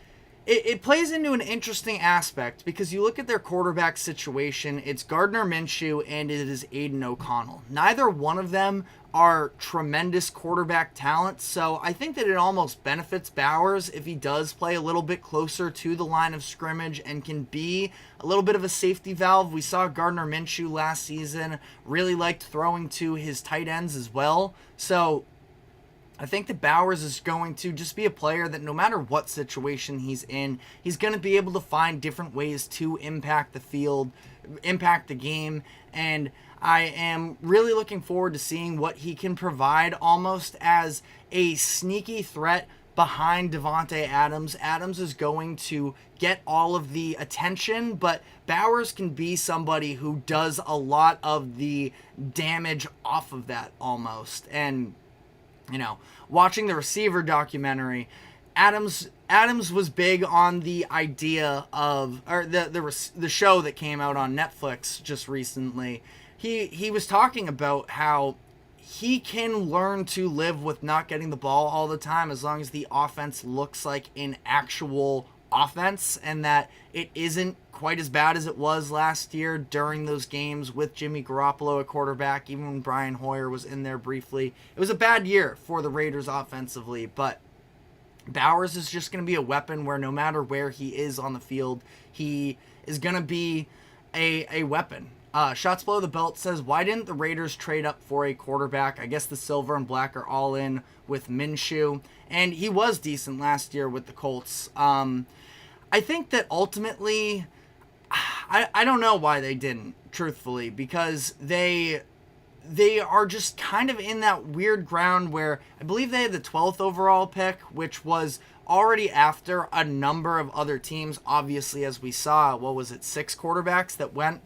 It plays into an interesting aspect because you look at their quarterback situation, it's Gardner Minshew and it is Aiden O'Connell. Neither one of them are tremendous quarterback talents, so I think that it almost benefits Bowers if he does play a little bit closer to the line of scrimmage and can be a little bit of a safety valve. We saw Gardner Minshew last season, really liked throwing to his tight ends as well, so I think that Bowers is going to just be a player that no matter what situation he's in, he's going to be able to find different ways to impact the field, impact the game, and I am really looking forward to seeing what he can provide almost as a sneaky threat behind Davante Adams. Adams is going to get all of the attention, but Bowers can be somebody who does a lot of the damage off of that almost. And you know, watching the receiver documentary, Adams was big on the idea of, or the show that came out on Netflix just recently. He was talking about how he can learn to live with not getting the ball all the time as long as the offense looks like an actual offense and that it isn't quite as bad as it was last year during those games with Jimmy Garoppolo at quarterback, even when Brian Hoyer was in there briefly. It was a bad year for the Raiders offensively, but Bowers is just going to be a weapon where no matter where he is on the field, he is going to be a weapon. Shots Below the Belt says, why didn't the Raiders trade up for a quarterback? I guess the silver and black are all in with Minshew, and he was decent last year with the Colts. I think that ultimately, I don't know why they didn't, truthfully, because they are just kind of in that weird ground where I believe they had the 12th overall pick, which was already after a number of other teams. Obviously, as we saw, 6 quarterbacks that went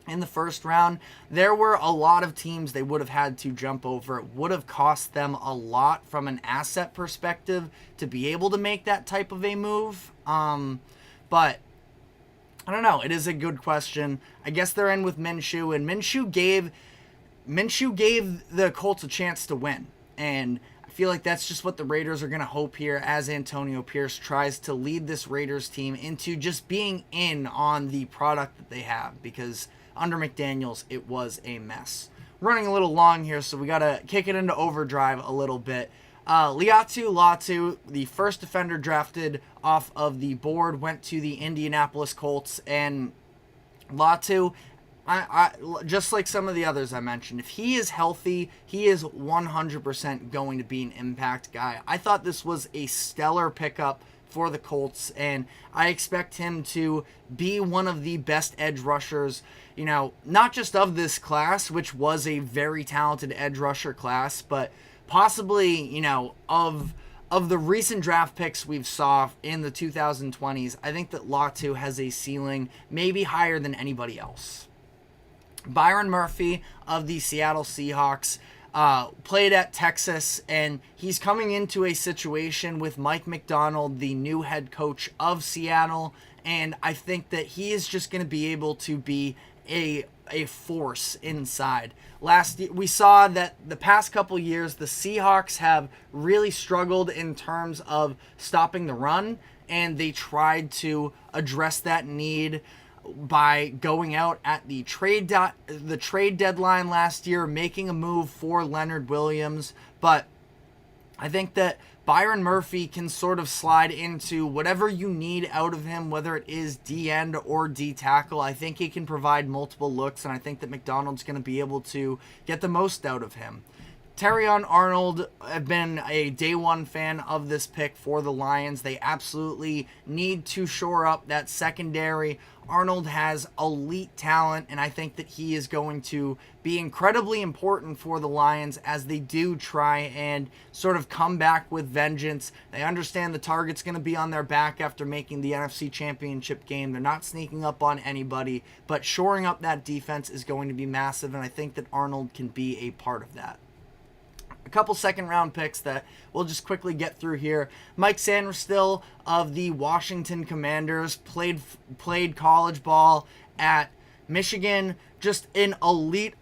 in the first round. There were a lot of teams they would have had to jump over. It would have cost them a lot from an asset perspective to be able to make that type of a move. But I don't know. It is a good question. I guess they're in with Minshew, and Minshew gave the Colts a chance to win. And I feel like that's just what the Raiders are going to hope here as Antonio Pierce tries to lead this Raiders team into just being in on the product that they have, because under McDaniels, it was a mess. Running a little long here, so we got to kick it into overdrive a little bit. Liatu Latu, the first defender drafted off of the board, went to the Indianapolis Colts, and Latu, I just like some of the others I mentioned, if he is healthy, he is 100% going to be an impact guy. I thought this was a stellar pickup for the Colts, and I expect him to be one of the best edge rushers, you know, not just of this class, which was a very talented edge rusher class, but possibly, you know, of the recent draft picks we've saw in the 2020s. I think that Latu has a ceiling maybe higher than anybody else. Byron Murphy of the Seattle Seahawks played at Texas, and he's coming into a situation with Mike Macdonald, the new head coach of Seattle, and I think that he is just going to be able to be a force inside. Last year, we saw that the past couple years, the Seahawks have really struggled in terms of stopping the run, and they tried to address that need by going out at the trade deadline last year, making a move for Leonard Williams. But I think that Byron Murphy can sort of slide into whatever you need out of him, whether it is D end or D tackle. I think he can provide multiple looks, and I think that McDonald's going to be able to get the most out of him. Terrion Arnold, I've been a day one fan of this pick for the Lions. They absolutely need to shore up that secondary. Arnold has elite talent, and I think that he is going to be incredibly important for the Lions as they do try and sort of come back with vengeance. They understand the target's going to be on their back after making the NFC Championship game. They're not sneaking up on anybody, but shoring up that defense is going to be massive, and I think that Arnold can be a part of that. A couple second-round picks that we'll just quickly get through here. Mike Sanderstill of the Washington Commanders played college ball at Michigan. Just an elite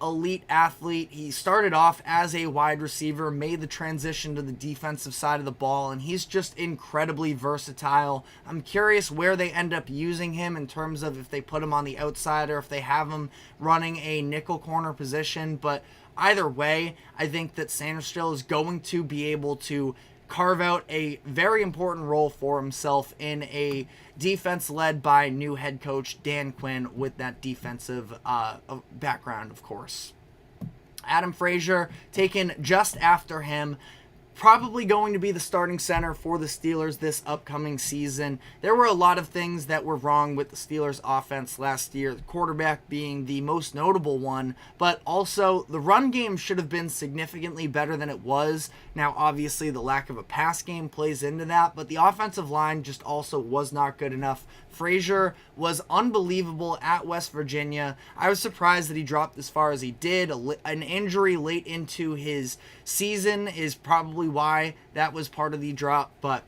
athlete. He started off as a wide receiver, made the transition to the defensive side of the ball, and he's just incredibly versatile. I'm curious where they end up using him in terms of if they put him on the outside or if they have him running a nickel corner position, but either way, I think that Sanderstill is going to be able to carve out a very important role for himself in a defense led by new head coach Dan Quinn with that defensive background, of course. Adam Frazier taken just after him. Probably going to be the starting center for the Steelers this upcoming season. There were a lot of things that were wrong with the Steelers offense last year, the quarterback being the most notable one, but also the run game should have been significantly better than it was. Now, obviously, the lack of a pass game plays into that, but the offensive line just also was not good enough. Frazier was unbelievable at West Virginia. I was surprised that he dropped as far as he did. An injury late into his season is probably why that was part of the drop, but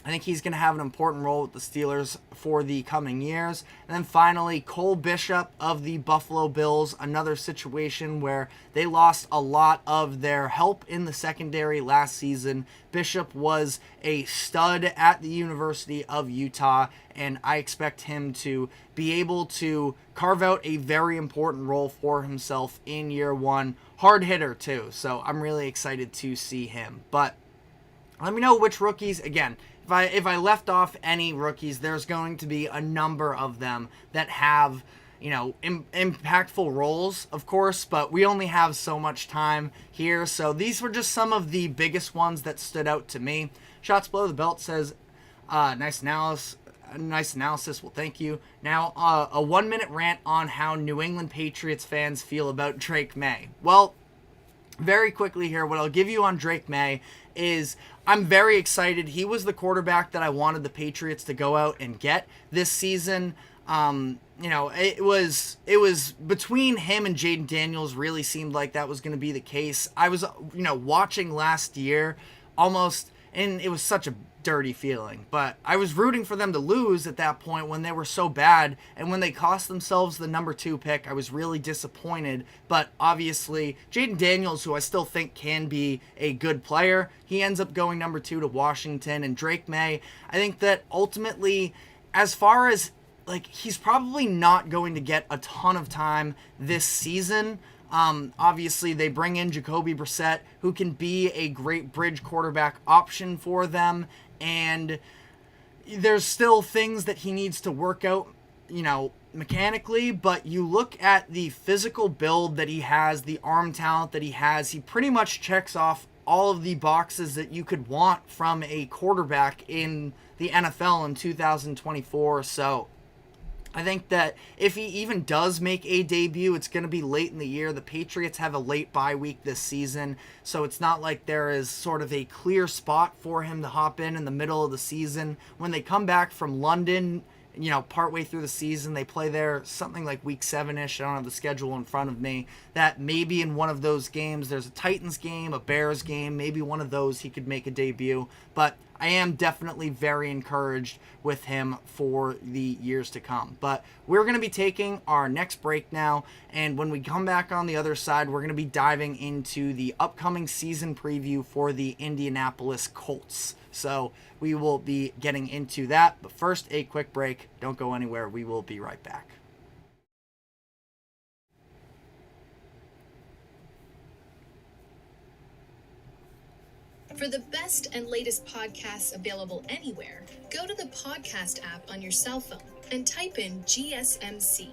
I think he's going to have an important role with the Steelers for the coming years. And then finally, Cole Bishop of the Buffalo Bills, another situation where they lost a lot of their help in the secondary last season. Bishop was a stud at the University of Utah, and I expect him to be able to carve out a very important role for himself in year one. Hard hitter, too, so I'm really excited to see him. But let me know which rookies, again, if I left off any rookies, there's going to be a number of them that have, impactful roles, of course, but we only have so much time here. So these were just some of the biggest ones that stood out to me. Shots Below the Belt says, nice analysis. Well, thank you. Now, a 1-minute rant on how New England Patriots fans feel about Drake May. Well, very quickly here, what I'll give you on Drake May is I'm very excited. He was the quarterback that I wanted the Patriots to go out and get this season. It was between him and Jaden Daniels really seemed like that was going to be the case. I was, watching last year almost, and it was such a dirty feeling, but I was rooting for them to lose at that point when they were so bad, and when they cost themselves the number 2 pick, I was really disappointed. But obviously, Jaden Daniels, who I still think can be a good player, he ends up going number 2 to Washington. And Drake May, I think that ultimately, as far as he's probably not going to get a ton of time this season. Obviously, they bring in Jacoby Brissett, who can be a great bridge quarterback option for them, and there's still things that he needs to work out, mechanically, but you look at the physical build that he has, the arm talent that he has, he pretty much checks off all of the boxes that you could want from a quarterback in the NFL in 2024, so I think that if he even does make a debut, it's going to be late in the year. The Patriots have a late bye week this season, so it's not like there is sort of a clear spot for him to hop in the middle of the season. When they come back from London, partway through the season, they play there something like week 7-ish. I don't have the schedule in front of me. That maybe in one of those games, there's a Titans game, a Bears game, maybe one of those he could make a debut. But I am definitely very encouraged with him for the years to come. But we're going to be taking our next break now, and when we come back on the other side, we're going to be diving into the upcoming season preview for the Indianapolis Colts. So we will be getting into that, but first, a quick break. Don't go anywhere. We will be right back. For the best and latest podcasts available anywhere, go to the podcast app on your cell phone and type in GSMC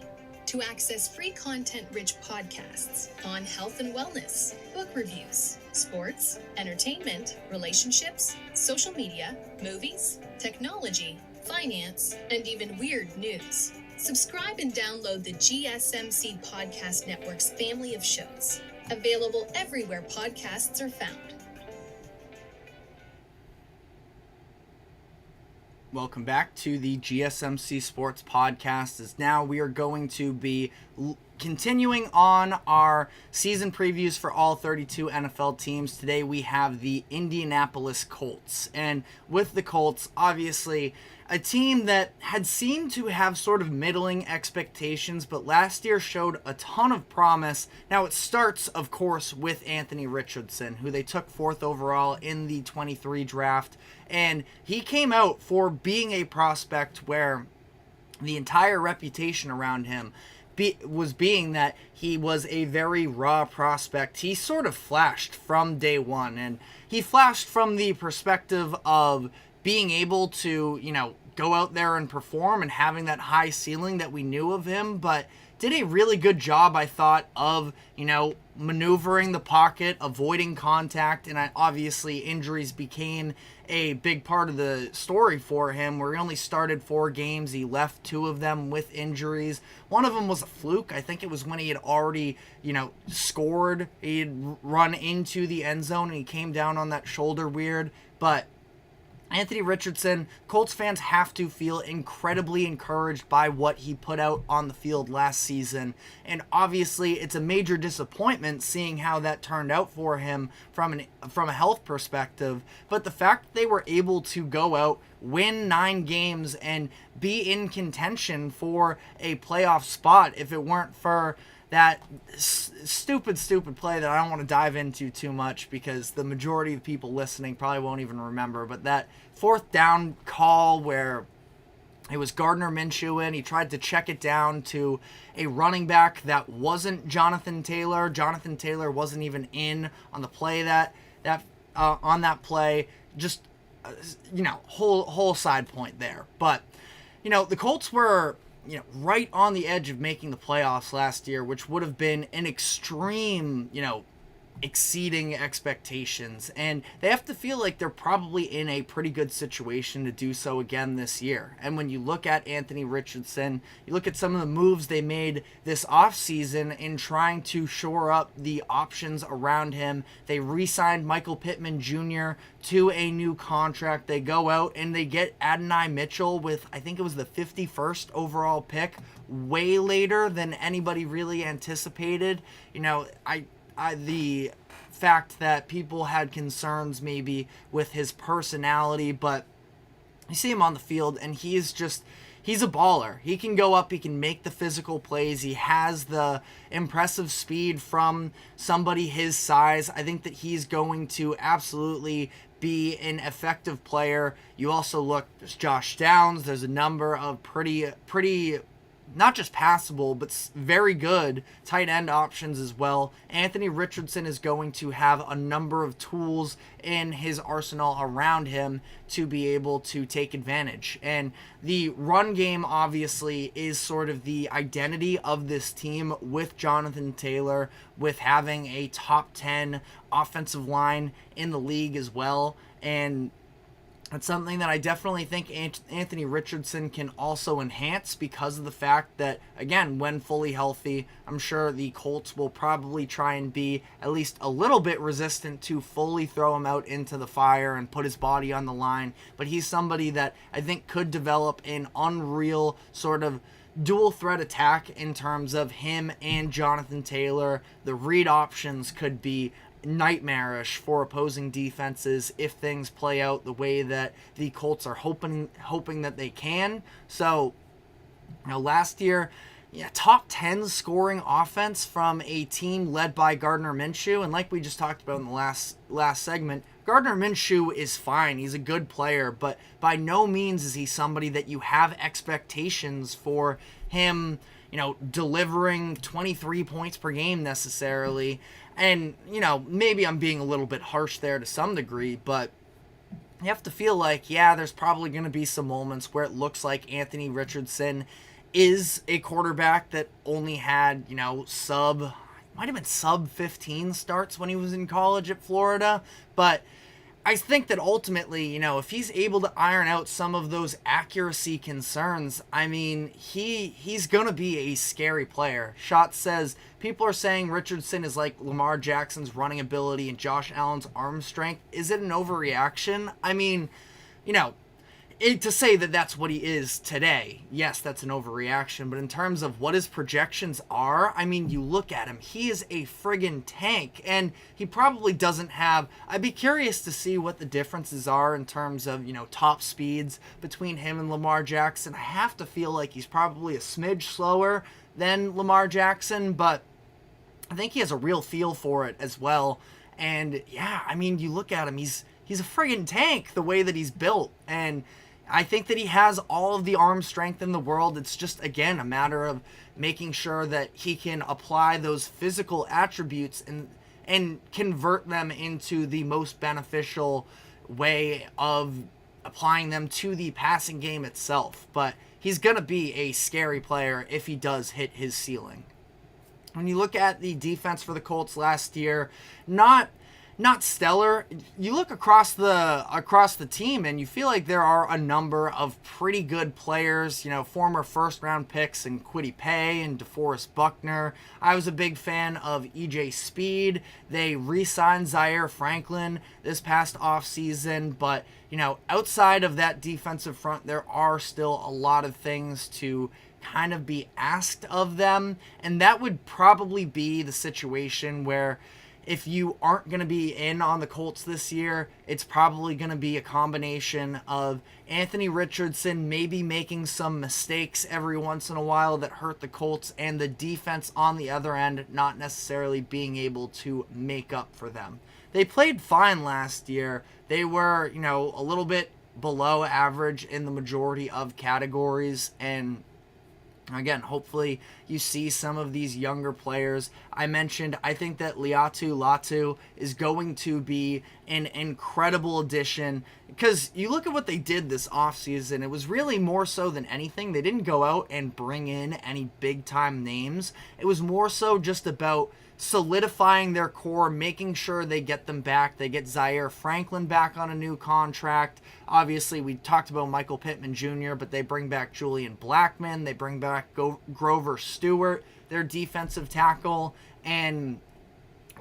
to access free content-rich podcasts on health and wellness, book reviews, sports, entertainment, relationships, social media, movies, technology, finance, and even weird news. Subscribe and download the GSMC Podcast Network's family of shows, available everywhere podcasts are found. Welcome back to the GSMC Sports Podcast. As now we are going to be continuing on our season previews for all 32 NFL teams. Today we have the Indianapolis Colts. And with the Colts, obviously a team that had seemed to have sort of middling expectations, but last year showed a ton of promise. Now it starts, of course, with Anthony Richardson, who they took 4th overall in the 23 draft. And he came out for being a prospect where the entire reputation around him was being that he was a very raw prospect. He sort of flashed from day one, and he flashed from the perspective of being able to, go out there and perform and having that high ceiling that we knew of him, but did a really good job, I thought, of, maneuvering the pocket, avoiding contact, and obviously injuries became a big part of the story for him, where he only started 4 games. He left 2 of them with injuries. One of them was a fluke. I think it was when he had already, scored. He had run into the end zone and he came down on that shoulder weird, but Anthony Richardson, Colts fans have to feel incredibly encouraged by what he put out on the field last season. And obviously, it's a major disappointment seeing how that turned out for him from a health perspective. But the fact that they were able to go out, win 9 games, and be in contention for a playoff spot, if it weren't for that stupid play that I don't want to dive into too much because the majority of people listening probably won't even remember, but that 4th down call where it was Gardner Minshew in, he tried to check it down to a running back that wasn't Jonathan Taylor. Jonathan Taylor wasn't even in on the play on that play. Just whole side point there. But the Colts were right on the edge of making the playoffs last year, which would have been an extreme, exceeding expectations. And they have to feel like they're probably in a pretty good situation to do so again this year. And when you look at Anthony Richardson, you look at some of the moves they made this offseason in trying to shore up the options around him. They re-signed Michael Pittman Jr. to a new contract. They go out and they get Adonai Mitchell with, I think it was the 51st overall pick, way later than anybody really anticipated. The fact that people had concerns maybe with his personality, but you see him on the field and he's a baller. He can go up, he can make the physical plays, he has the impressive speed from somebody his size. I think that he's going to absolutely be an effective player. You also there's Josh Downs, there's a number of pretty not just passable, but very good tight end options as well. Anthony Richardson is going to have a number of tools in his arsenal around him to be able to take advantage. And the run game obviously is sort of the identity of this team with Jonathan Taylor, with having a top 10 offensive line in the league as well. And it's something that I definitely think Anthony Richardson can also enhance because of the fact that, again, when fully healthy, I'm sure the Colts will probably try and be at least a little bit resistant to fully throw him out into the fire and put his body on the line. But he's somebody that I think could develop an unreal sort of dual threat attack in terms of him and Jonathan Taylor. The read options could be nightmarish for opposing defenses if things play out the way that the Colts are hoping that they can. So, last year, top 10 scoring offense from a team led by Gardner Minshew, and like we just talked about in the last segment, Gardner Minshew is fine. He's a good player, but by no means is he somebody that you have expectations for him, delivering 23 points per game necessarily. And, maybe I'm being a little bit harsh there to some degree, but you have to feel like, yeah, there's probably going to be some moments where it looks like Anthony Richardson is a quarterback that only had, might have been sub 15 starts when he was in college at Florida. But I think that ultimately, if he's able to iron out some of those accuracy concerns, I mean, he's going to be a scary player. Shot says, people are saying Richardson is like Lamar Jackson's running ability and Josh Allen's arm strength. Is it an overreaction? I mean, to say that that's what he is today, yes, that's an overreaction. But in terms of what his projections are, I mean, you look at him, he is a friggin' tank. And he probably doesn't have, I'd be curious to see what the differences are in terms of, top speeds between him and Lamar Jackson. I have to feel like he's probably a smidge slower than Lamar Jackson, but I think he has a real feel for it as well. And yeah, I mean, you look at him, he's a friggin' tank the way that he's built. And I think that he has all of the arm strength in the world. It's just, again, a matter of making sure that he can apply those physical attributes and convert them into the most beneficial way of applying them to the passing game itself. But he's going to be a scary player if he does hit his ceiling. When you look at the defense for the Colts last year, not stellar. You look across the team and you feel like there are a number of pretty good players, former first-round picks in Kwity Paye and DeForest Buckner. I was a big fan of EJ Speed. They re-signed Zaire Franklin this past offseason, but outside of that defensive front, there are still a lot of things to kind of be asked of them, and that would probably be the situation where if you aren't going to be in on the Colts this year, it's probably going to be a combination of Anthony Richardson maybe making some mistakes every once in a while that hurt the Colts, and the defense on the other end not necessarily being able to make up for them. They played fine last year. They were, a little bit below average in the majority of categories, and again, hopefully you see some of these younger players. I mentioned, I think that Liatu Latu is going to be an incredible addition because you look at what they did this offseason. It was really more so than anything. They didn't go out and bring in any big-time names. It was more so just about solidifying their core, making sure they get them back. They get Zaire Franklin back on a new contract. Obviously, we talked about Michael Pittman Jr., but they bring back Julian Blackmon. They bring back Grover Stewart, their defensive tackle. And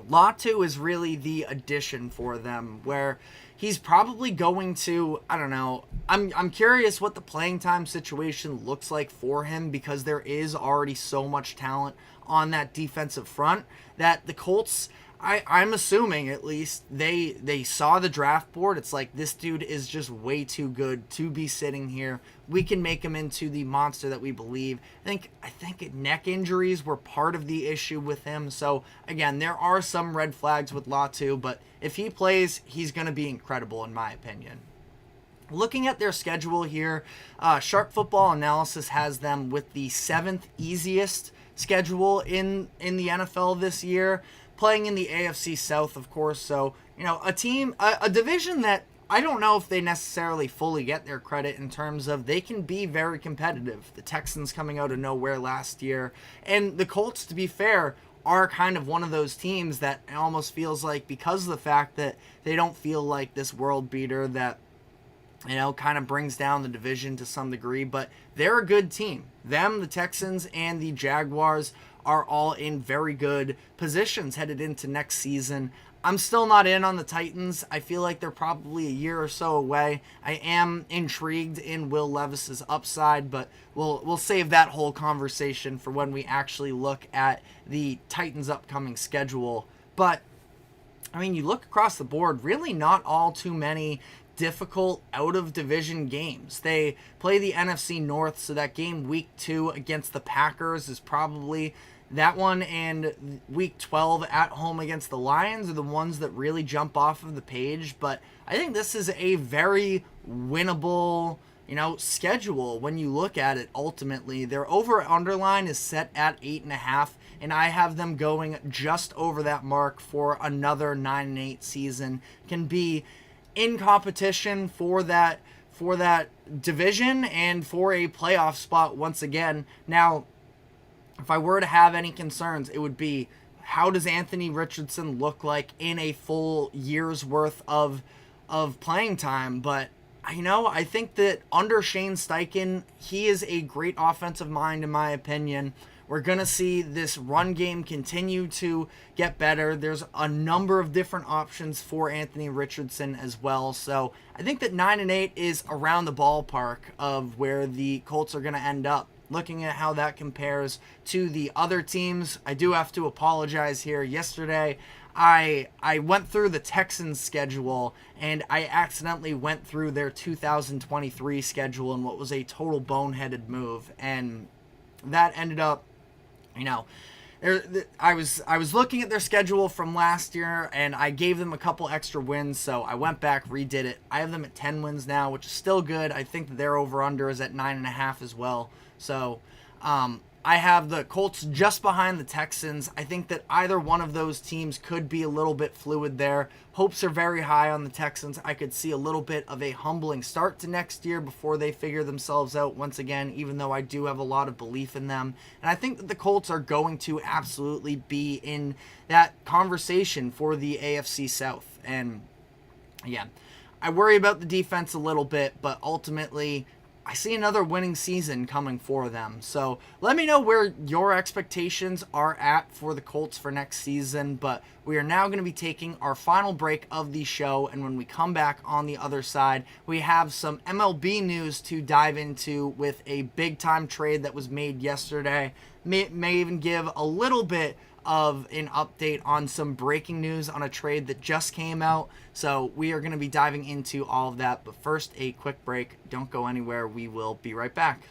Latu is really the addition for them, where he's probably going to, I don't know, I'm curious what the playing time situation looks like for him, because there is already so much talent on that defensive front that the Colts, I'm assuming at least, they saw the draft board. It's like, this dude is just way too good to be sitting here. We can make him into the monster that we believe. I think neck injuries were part of the issue with him. So again, there are some red flags with Latu, but if he plays, he's going to be incredible in my opinion. Looking at their schedule here, Sharp Football Analysis has them with the 7th easiest schedule in the NFL this year, playing in the AFC South, of course. So, a division that I don't know if they necessarily fully get their credit in terms of they can be very competitive. The Texans coming out of nowhere last year, and the Colts, to be fair, are kind of one of those teams that almost feels like, because of the fact that they don't feel like this world beater that kind of brings down the division to some degree, but they're a good team. Them, the Texans, and the Jaguars are all in very good positions headed into next season. I'm still not in on the Titans. I feel like they're probably a year or so away. I am intrigued in Will Levis's upside, but we'll save that whole conversation for when we actually look at the Titans' upcoming schedule. But, you look across the board, really not all too many difficult out-of-division games. They play the NFC North, so that game week 2 against the Packers is probably that one, and week 12 at home against the Lions are the ones that really jump off of the page. But I think this is a very winnable, schedule when you look at it ultimately. Their over-underline is set at 8.5, and I have them going just over that mark for another 9-8 season. Can be in competition for that division and for a playoff spot once again. Now, if I were to have any concerns, it would be, how does Anthony Richardson look like in a full year's worth of playing time? But I think that under Shane Steichen, he is a great offensive mind in my opinion. We're going to see this run game continue to get better. There's a number of different options for Anthony Richardson as well. So I think that 9-8 is around the ballpark of where the Colts are going to end up. Looking at how that compares to the other teams, I do have to apologize here. Yesterday, I went through the Texans' schedule, and I accidentally went through their 2023 schedule in what was a total boneheaded move. And that ended up, I was looking at their schedule from last year, and I gave them a couple extra wins, so I went back, redid it. I have them at 10 wins now, which is still good. I think that their over-under is at 9.5 as well. So I have the Colts just behind the Texans. I think that either one of those teams could be a little bit fluid there. Hopes are very high on the Texans. I could see a little bit of a humbling start to next year before they figure themselves out once again, even though I do have a lot of belief in them. And I think that the Colts are going to absolutely be in that conversation for the AFC South. And yeah, I worry about the defense a little bit, but ultimately I see another winning season coming for them. So let me know where your expectations are at for the Colts for next season. But we are now going to be taking our final break of the show. And when we come back on the other side, we have some MLB news to dive into with a big-time trade that was made yesterday. May even give a little bit of an update on some breaking news on a trade that just came out. So we are going to be diving into all of that. But first, a quick break. Don't go anywhere. We will be right back.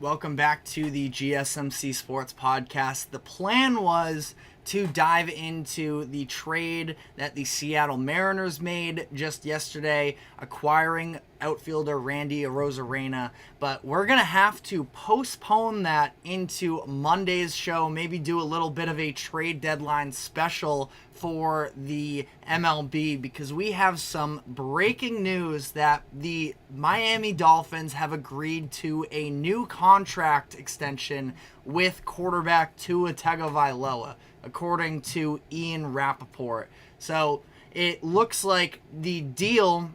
Welcome back to the GSMC Sports Podcast. The plan was to dive into the trade that the Seattle Mariners made just yesterday, acquiring outfielder Randy Arozarena, but we're going to have to postpone that into Monday's show, maybe do a little bit of a trade deadline special for the MLB, because we have some breaking news that the Miami Dolphins have agreed to a new contract extension with quarterback Tua Tagovailoa, according to Ian Rappaport. So it looks like the deal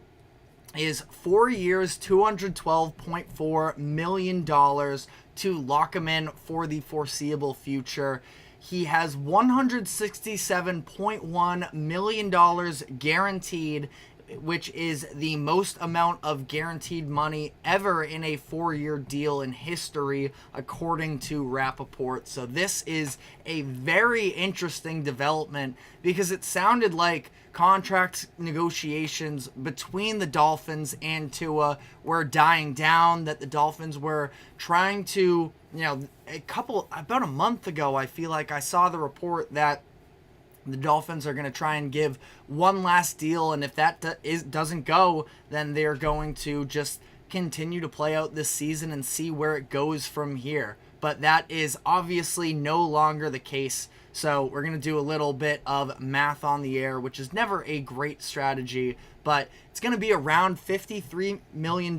is 4 years, $212.4 million to lock him in for the foreseeable future. He has $167.1 million guaranteed, which is the most amount of guaranteed money ever in a 4-year deal in history, according to Rappaport. So this is a very interesting development, because it sounded like contract negotiations between the Dolphins and Tua were dying down, that the Dolphins were trying to, about a month ago, I feel like I saw the report that the Dolphins are going to try and give one last deal, and if that doesn't go, then they're going to just continue to play out this season and see where it goes from here. But that is obviously no longer the case. So we're going to do a little bit of math on the air, which is never a great strategy, but it's going to be around $53 million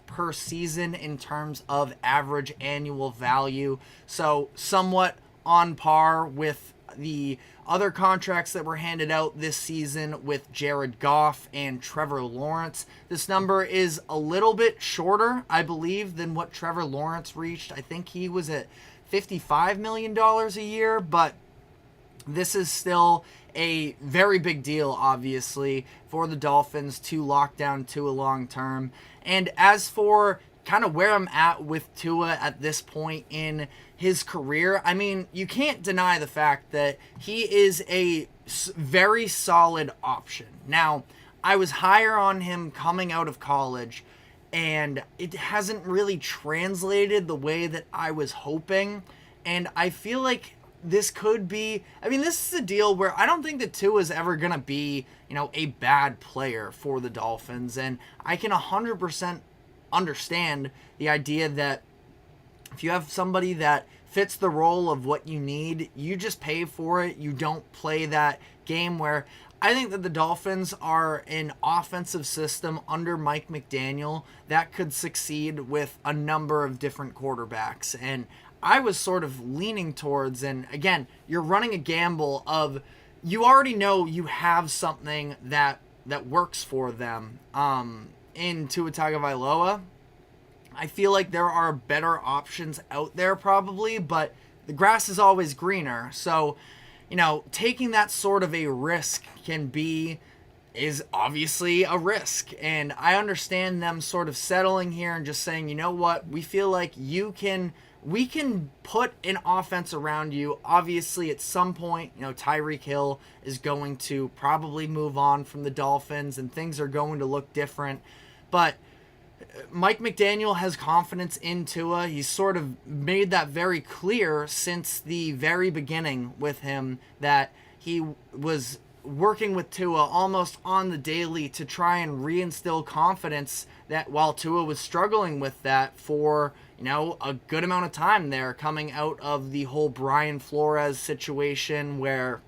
per season in terms of average annual value. So somewhat on par with the other contracts that were handed out this season with Jared Goff and Trevor Lawrence. This number is a little bit shorter, I believe, than what Trevor Lawrence reached. I think he was at $55 million a year, but this is still a very big deal, obviously, for the Dolphins to lock down Tua long term. And as for kind of where I'm at with Tua at this point in his career, I mean, you can't deny the fact that he is a very solid option. Now, I was higher on him coming out of college, and it hasn't really translated the way that I was hoping. And I feel like this could be, I mean, this is a deal where I don't think that Tua is ever going to be, a bad player for the Dolphins. And I can 100% understand the idea that if you have somebody that fits the role of what you need, you just pay for it. You don't play that game where I think that the Dolphins are an offensive system under Mike McDaniel that could succeed with a number of different quarterbacks. And I was sort of leaning towards, and again, you're running a gamble of, you already know you have something that works for them. In Tua Tagovailoa, I feel like there are better options out there probably, but the grass is always greener. So, taking that sort of a risk is obviously a risk. And I understand them sort of settling here and just saying, you know what, we feel like we can put an offense around you. Obviously, at some point, Tyreek Hill is going to probably move on from the Dolphins and things are going to look different. But Mike McDaniel has confidence in Tua. He's sort of made that very clear since the very beginning with him, that he was working with Tua almost on the daily to try and reinstill confidence, that while Tua was struggling with that for a good amount of time there, coming out of the whole Brian Flores situation where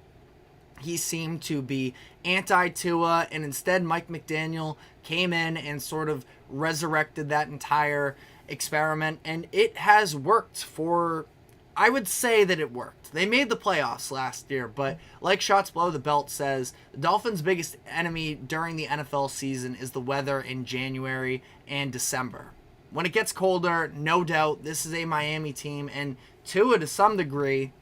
he seemed to be anti-Tua, and instead Mike McDaniel came in and sort of resurrected that entire experiment, and it has worked I would say that it worked. They made the playoffs last year, but like Shots Below the Belt says, the Dolphins' biggest enemy during the NFL season is the weather in January and December. When it gets colder, no doubt, this is a Miami team, and Tua, to some degree,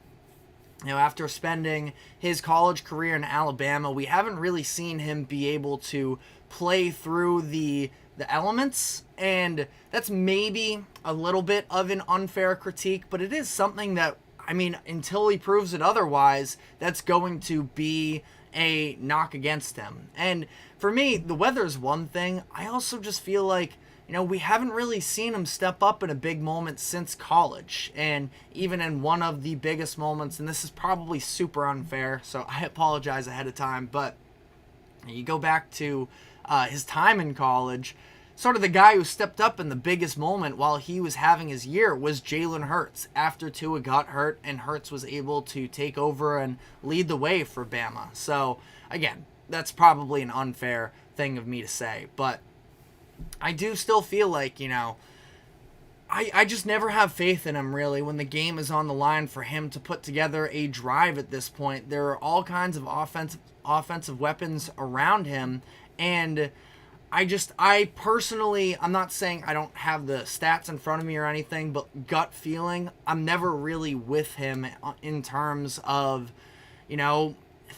after spending his college career in Alabama, we haven't really seen him be able to play through the elements, and that's maybe a little bit of an unfair critique, but it is something that, until he proves it otherwise, that's going to be a knock against him. And for me, the weather is one thing. I also just feel like, we haven't really seen him step up in a big moment since college, and even in one of the biggest moments, and this is probably super unfair, so I apologize ahead of time, but you go back to his time in college, sort of the guy who stepped up in the biggest moment while he was having his year was Jalen Hurts, after Tua got hurt and Hurts was able to take over and lead the way for Bama. So, again, that's probably an unfair thing of me to say, but I do still feel like, I just never have faith in him, really, when the game is on the line for him to put together a drive at this point. There are all kinds of offensive weapons around him, and I personally, I'm not saying I don't have the stats in front of me or anything, but gut feeling, I'm never really with him in terms of,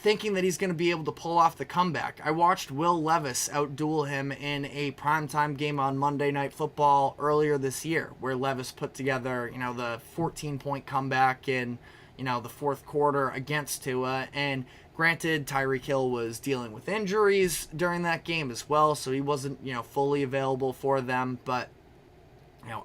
thinking that he's going to be able to pull off the comeback. I watched Will Levis outduel him in a primetime game on Monday Night Football earlier this year, where Levis put together, the 14-point comeback in, the fourth quarter against Tua. And granted, Tyreek Hill was dealing with injuries during that game as well, so he wasn't, fully available for them. But,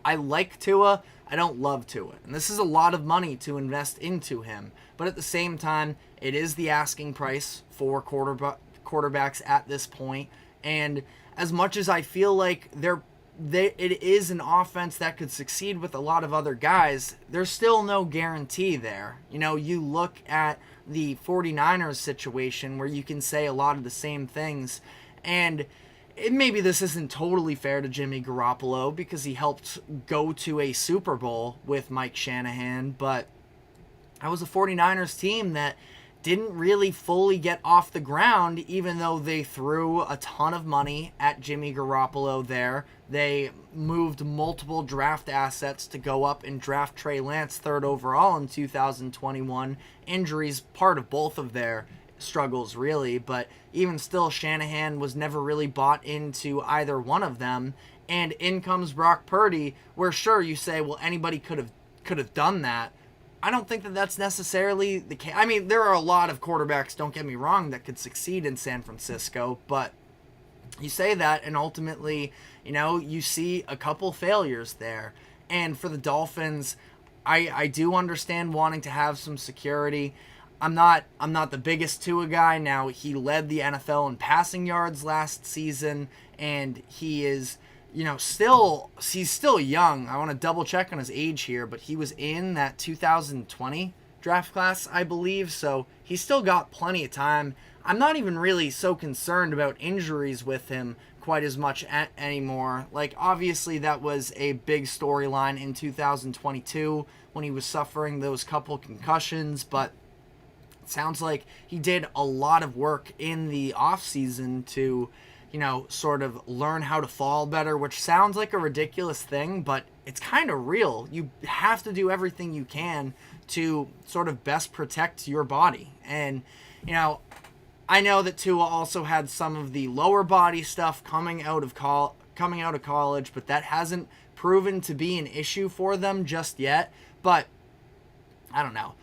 I like Tua. I don't love Tua. And this is a lot of money to invest into him. But at the same time, it is the asking price for quarterbacks at this point. And as much as I feel like they're it is an offense that could succeed with a lot of other guys, there's still no guarantee there. You look at the 49ers situation where you can say a lot of the same things, and maybe this isn't totally fair to Jimmy Garoppolo because he helped go to a Super Bowl with Mike Shanahan, but that was a 49ers team that didn't really fully get off the ground, even though they threw a ton of money at Jimmy Garoppolo there. They moved multiple draft assets to go up and draft Trey Lance 3rd overall in 2021. Injuries, part of both of their struggles, really, but even still, Shanahan was never really bought into either one of them. And in comes Brock Purdy, where sure, you say, well, anybody could have done that. I don't think that that's necessarily the case. I mean, there are a lot of quarterbacks, don't get me wrong, that could succeed in San Francisco, but you say that, and ultimately, you see a couple failures there. And for the Dolphins, I do understand wanting to have some security. I'm not the biggest Tua guy. Now, he led the NFL in passing yards last season, and he is he's still young. I want to double check on his age here, but he was in that 2020 draft class, I believe, so he's still got plenty of time. I'm not even really so concerned about injuries with him quite as much anymore. Like, obviously, that was a big storyline in 2022 when he was suffering those couple concussions, but it sounds like he did a lot of work in the offseason to sort of learn how to fall better, which sounds like a ridiculous thing, but it's kind of real. You have to do everything you can to sort of best protect your body. And, I know that Tua also had some of the lower body stuff coming out of college, but that hasn't proven to be an issue for them just yet. But I don't know.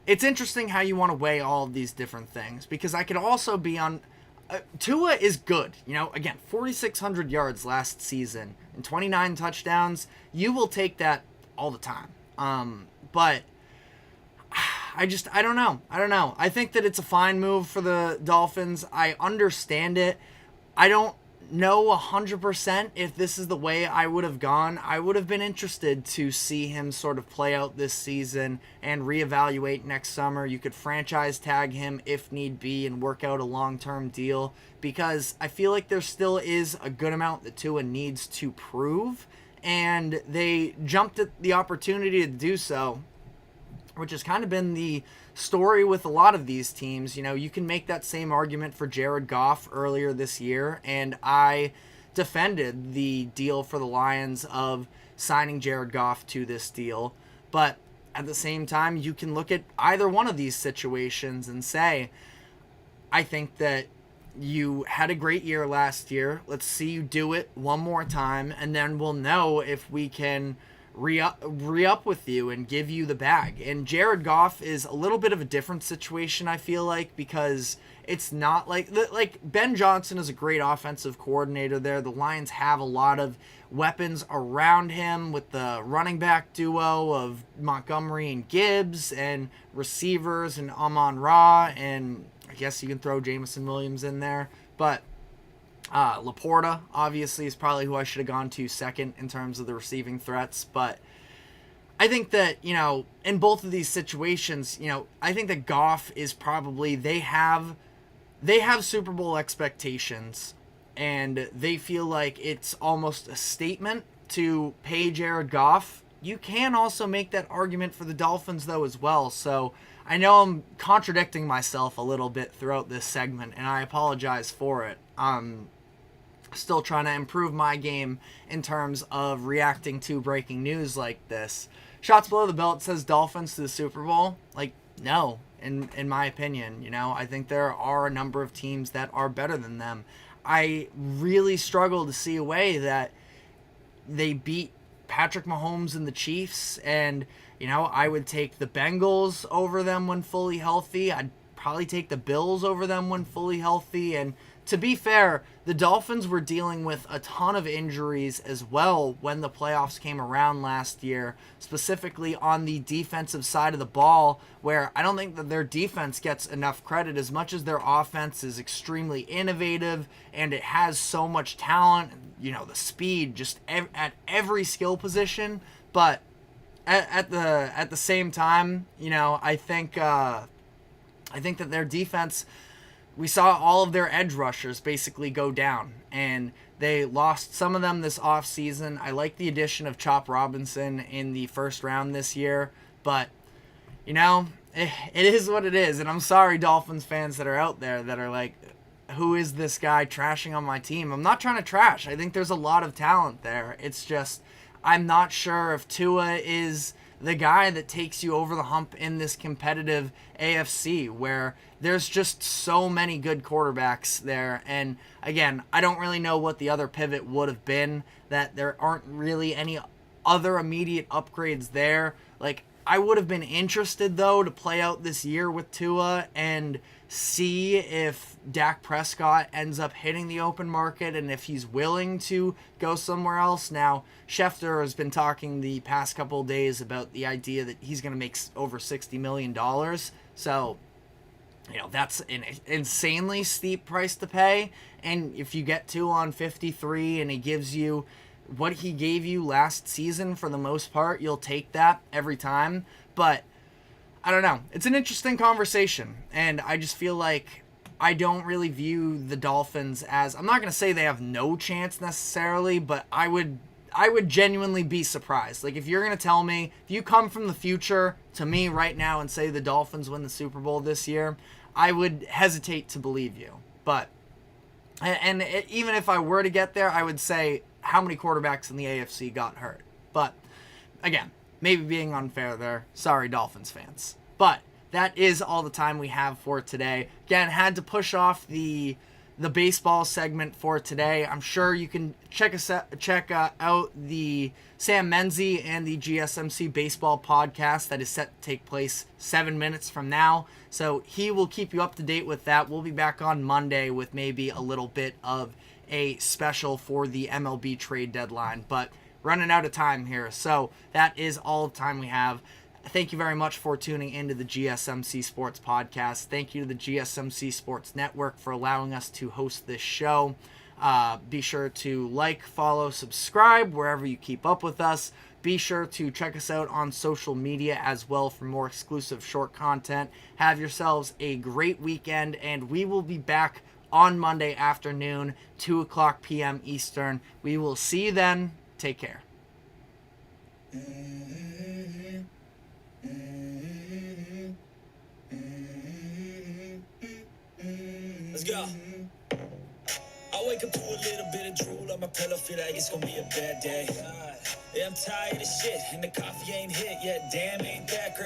It's interesting how you want to weigh all of these different things, because I could also be on Tua is good. Again, 4,600 yards last season and 29 touchdowns. You will take that all the time. But I don't know. I think that it's a fine move for the Dolphins. I understand it. I don't know 100% if this is the way I would have gone. I would have been interested to see him sort of play out this season and reevaluate next summer. You could franchise tag him if need be and work out a long-term deal, because I feel like there still is a good amount that Tua needs to prove, and they jumped at the opportunity to do so, which has kind of been the story with a lot of these teams. You can make that same argument for Jared Goff earlier this year, and I defended the deal for the Lions of signing Jared Goff to this deal. But at the same time, you can look at either one of these situations and say, I think that you had a great year last year. Let's see you do it one more time, and then we'll know if we can re-up with you and give you the bag. And Jared Goff is a little bit of a different situation, I feel like, because it's not like Ben Johnson is a great offensive coordinator there. The Lions have a lot of weapons around him with the running back duo of Montgomery and Gibbs, and receivers and Amon-Ra, and I guess you can throw Jamison Williams in there, but Laporta, obviously, is probably who I should have gone to second in terms of the receiving threats. But I think that, in both of these situations, I think that Goff is probably, they have Super Bowl expectations, and they feel like it's almost a statement to pay Jared Goff. You can also make that argument for the Dolphins, though, as well. So I know I'm contradicting myself a little bit throughout this segment, and I apologize for it. Still trying to improve my game in terms of reacting to breaking news like this. Shots Below the Belt says Dolphins to the Super Bowl. No, in my opinion. I think there are a number of teams that are better than them. I really struggle to see a way that they beat Patrick Mahomes and the Chiefs, and I would take the Bengals over them when fully healthy. I'd probably take the Bills over them when fully healthy. And to be fair, the Dolphins were dealing with a ton of injuries as well when the playoffs came around last year, specifically on the defensive side of the ball, where I don't think that their defense gets enough credit as much as their offense is extremely innovative and it has so much talent, the speed just at every skill position. But at the same time, I think that their defense, we saw all of their edge rushers basically go down, and they lost some of them this offseason. I like the addition of Chop Robinson in the first round this year, but, it is what it is. And I'm sorry, Dolphins fans that are out there that are like, who is this guy trashing on my team? I'm not trying to trash. I think there's a lot of talent there. It's just, I'm not sure if Tua is the guy that takes you over the hump in this competitive AFC where there's just so many good quarterbacks there. And again, I don't really know what the other pivot would have been, that there aren't really any other immediate upgrades there. Like, I would have been interested, though, to play out this year with Tua and see if Dak Prescott ends up hitting the open market and if he's willing to go somewhere else. Now, Schefter has been talking the past couple of days about the idea that he's going to make over $60 million. So, that's an insanely steep price to pay. And if you get Tua on 53 and he gives you what he gave you last season for the most part, you'll take that every time. But I don't know. It's an interesting conversation, and I just feel like I don't really view the Dolphins as, I'm not going to say they have no chance necessarily, but I would genuinely be surprised. Like, if you're going to tell me, if you come from the future to me right now and say the Dolphins win the Super Bowl this year, I would hesitate to believe you. But, even if I were to get there, I would say, how many quarterbacks in the AFC got hurt? But, again, maybe being unfair there. Sorry, Dolphins fans. But that is all the time we have for today. Again, had to push off the baseball segment for today. I'm sure you can check out the Sam Menzie and the GSMC baseball podcast that is set to take place 7 minutes from now. So he will keep you up to date with that. We'll be back on Monday with maybe a little bit of a special for the MLB trade deadline, but running out of time here. So that is all the time we have. Thank you very much for tuning into the GSMC Sports Podcast. Thank you to the GSMC Sports Network for allowing us to host this show. Be sure to like, follow, subscribe wherever you keep up with us. Be sure to check us out on social media as well for more exclusive short content. Have yourselves a great weekend, and we will be back on Monday afternoon, 2 o'clock p.m. Eastern. We will see you then. Take care. Let's go. I wake up to a little bit of drool on my pillow, feel like it's gonna be a bad day. Yeah, I'm tired of shit, and the coffee ain't hit yet. Damn, ain't that great.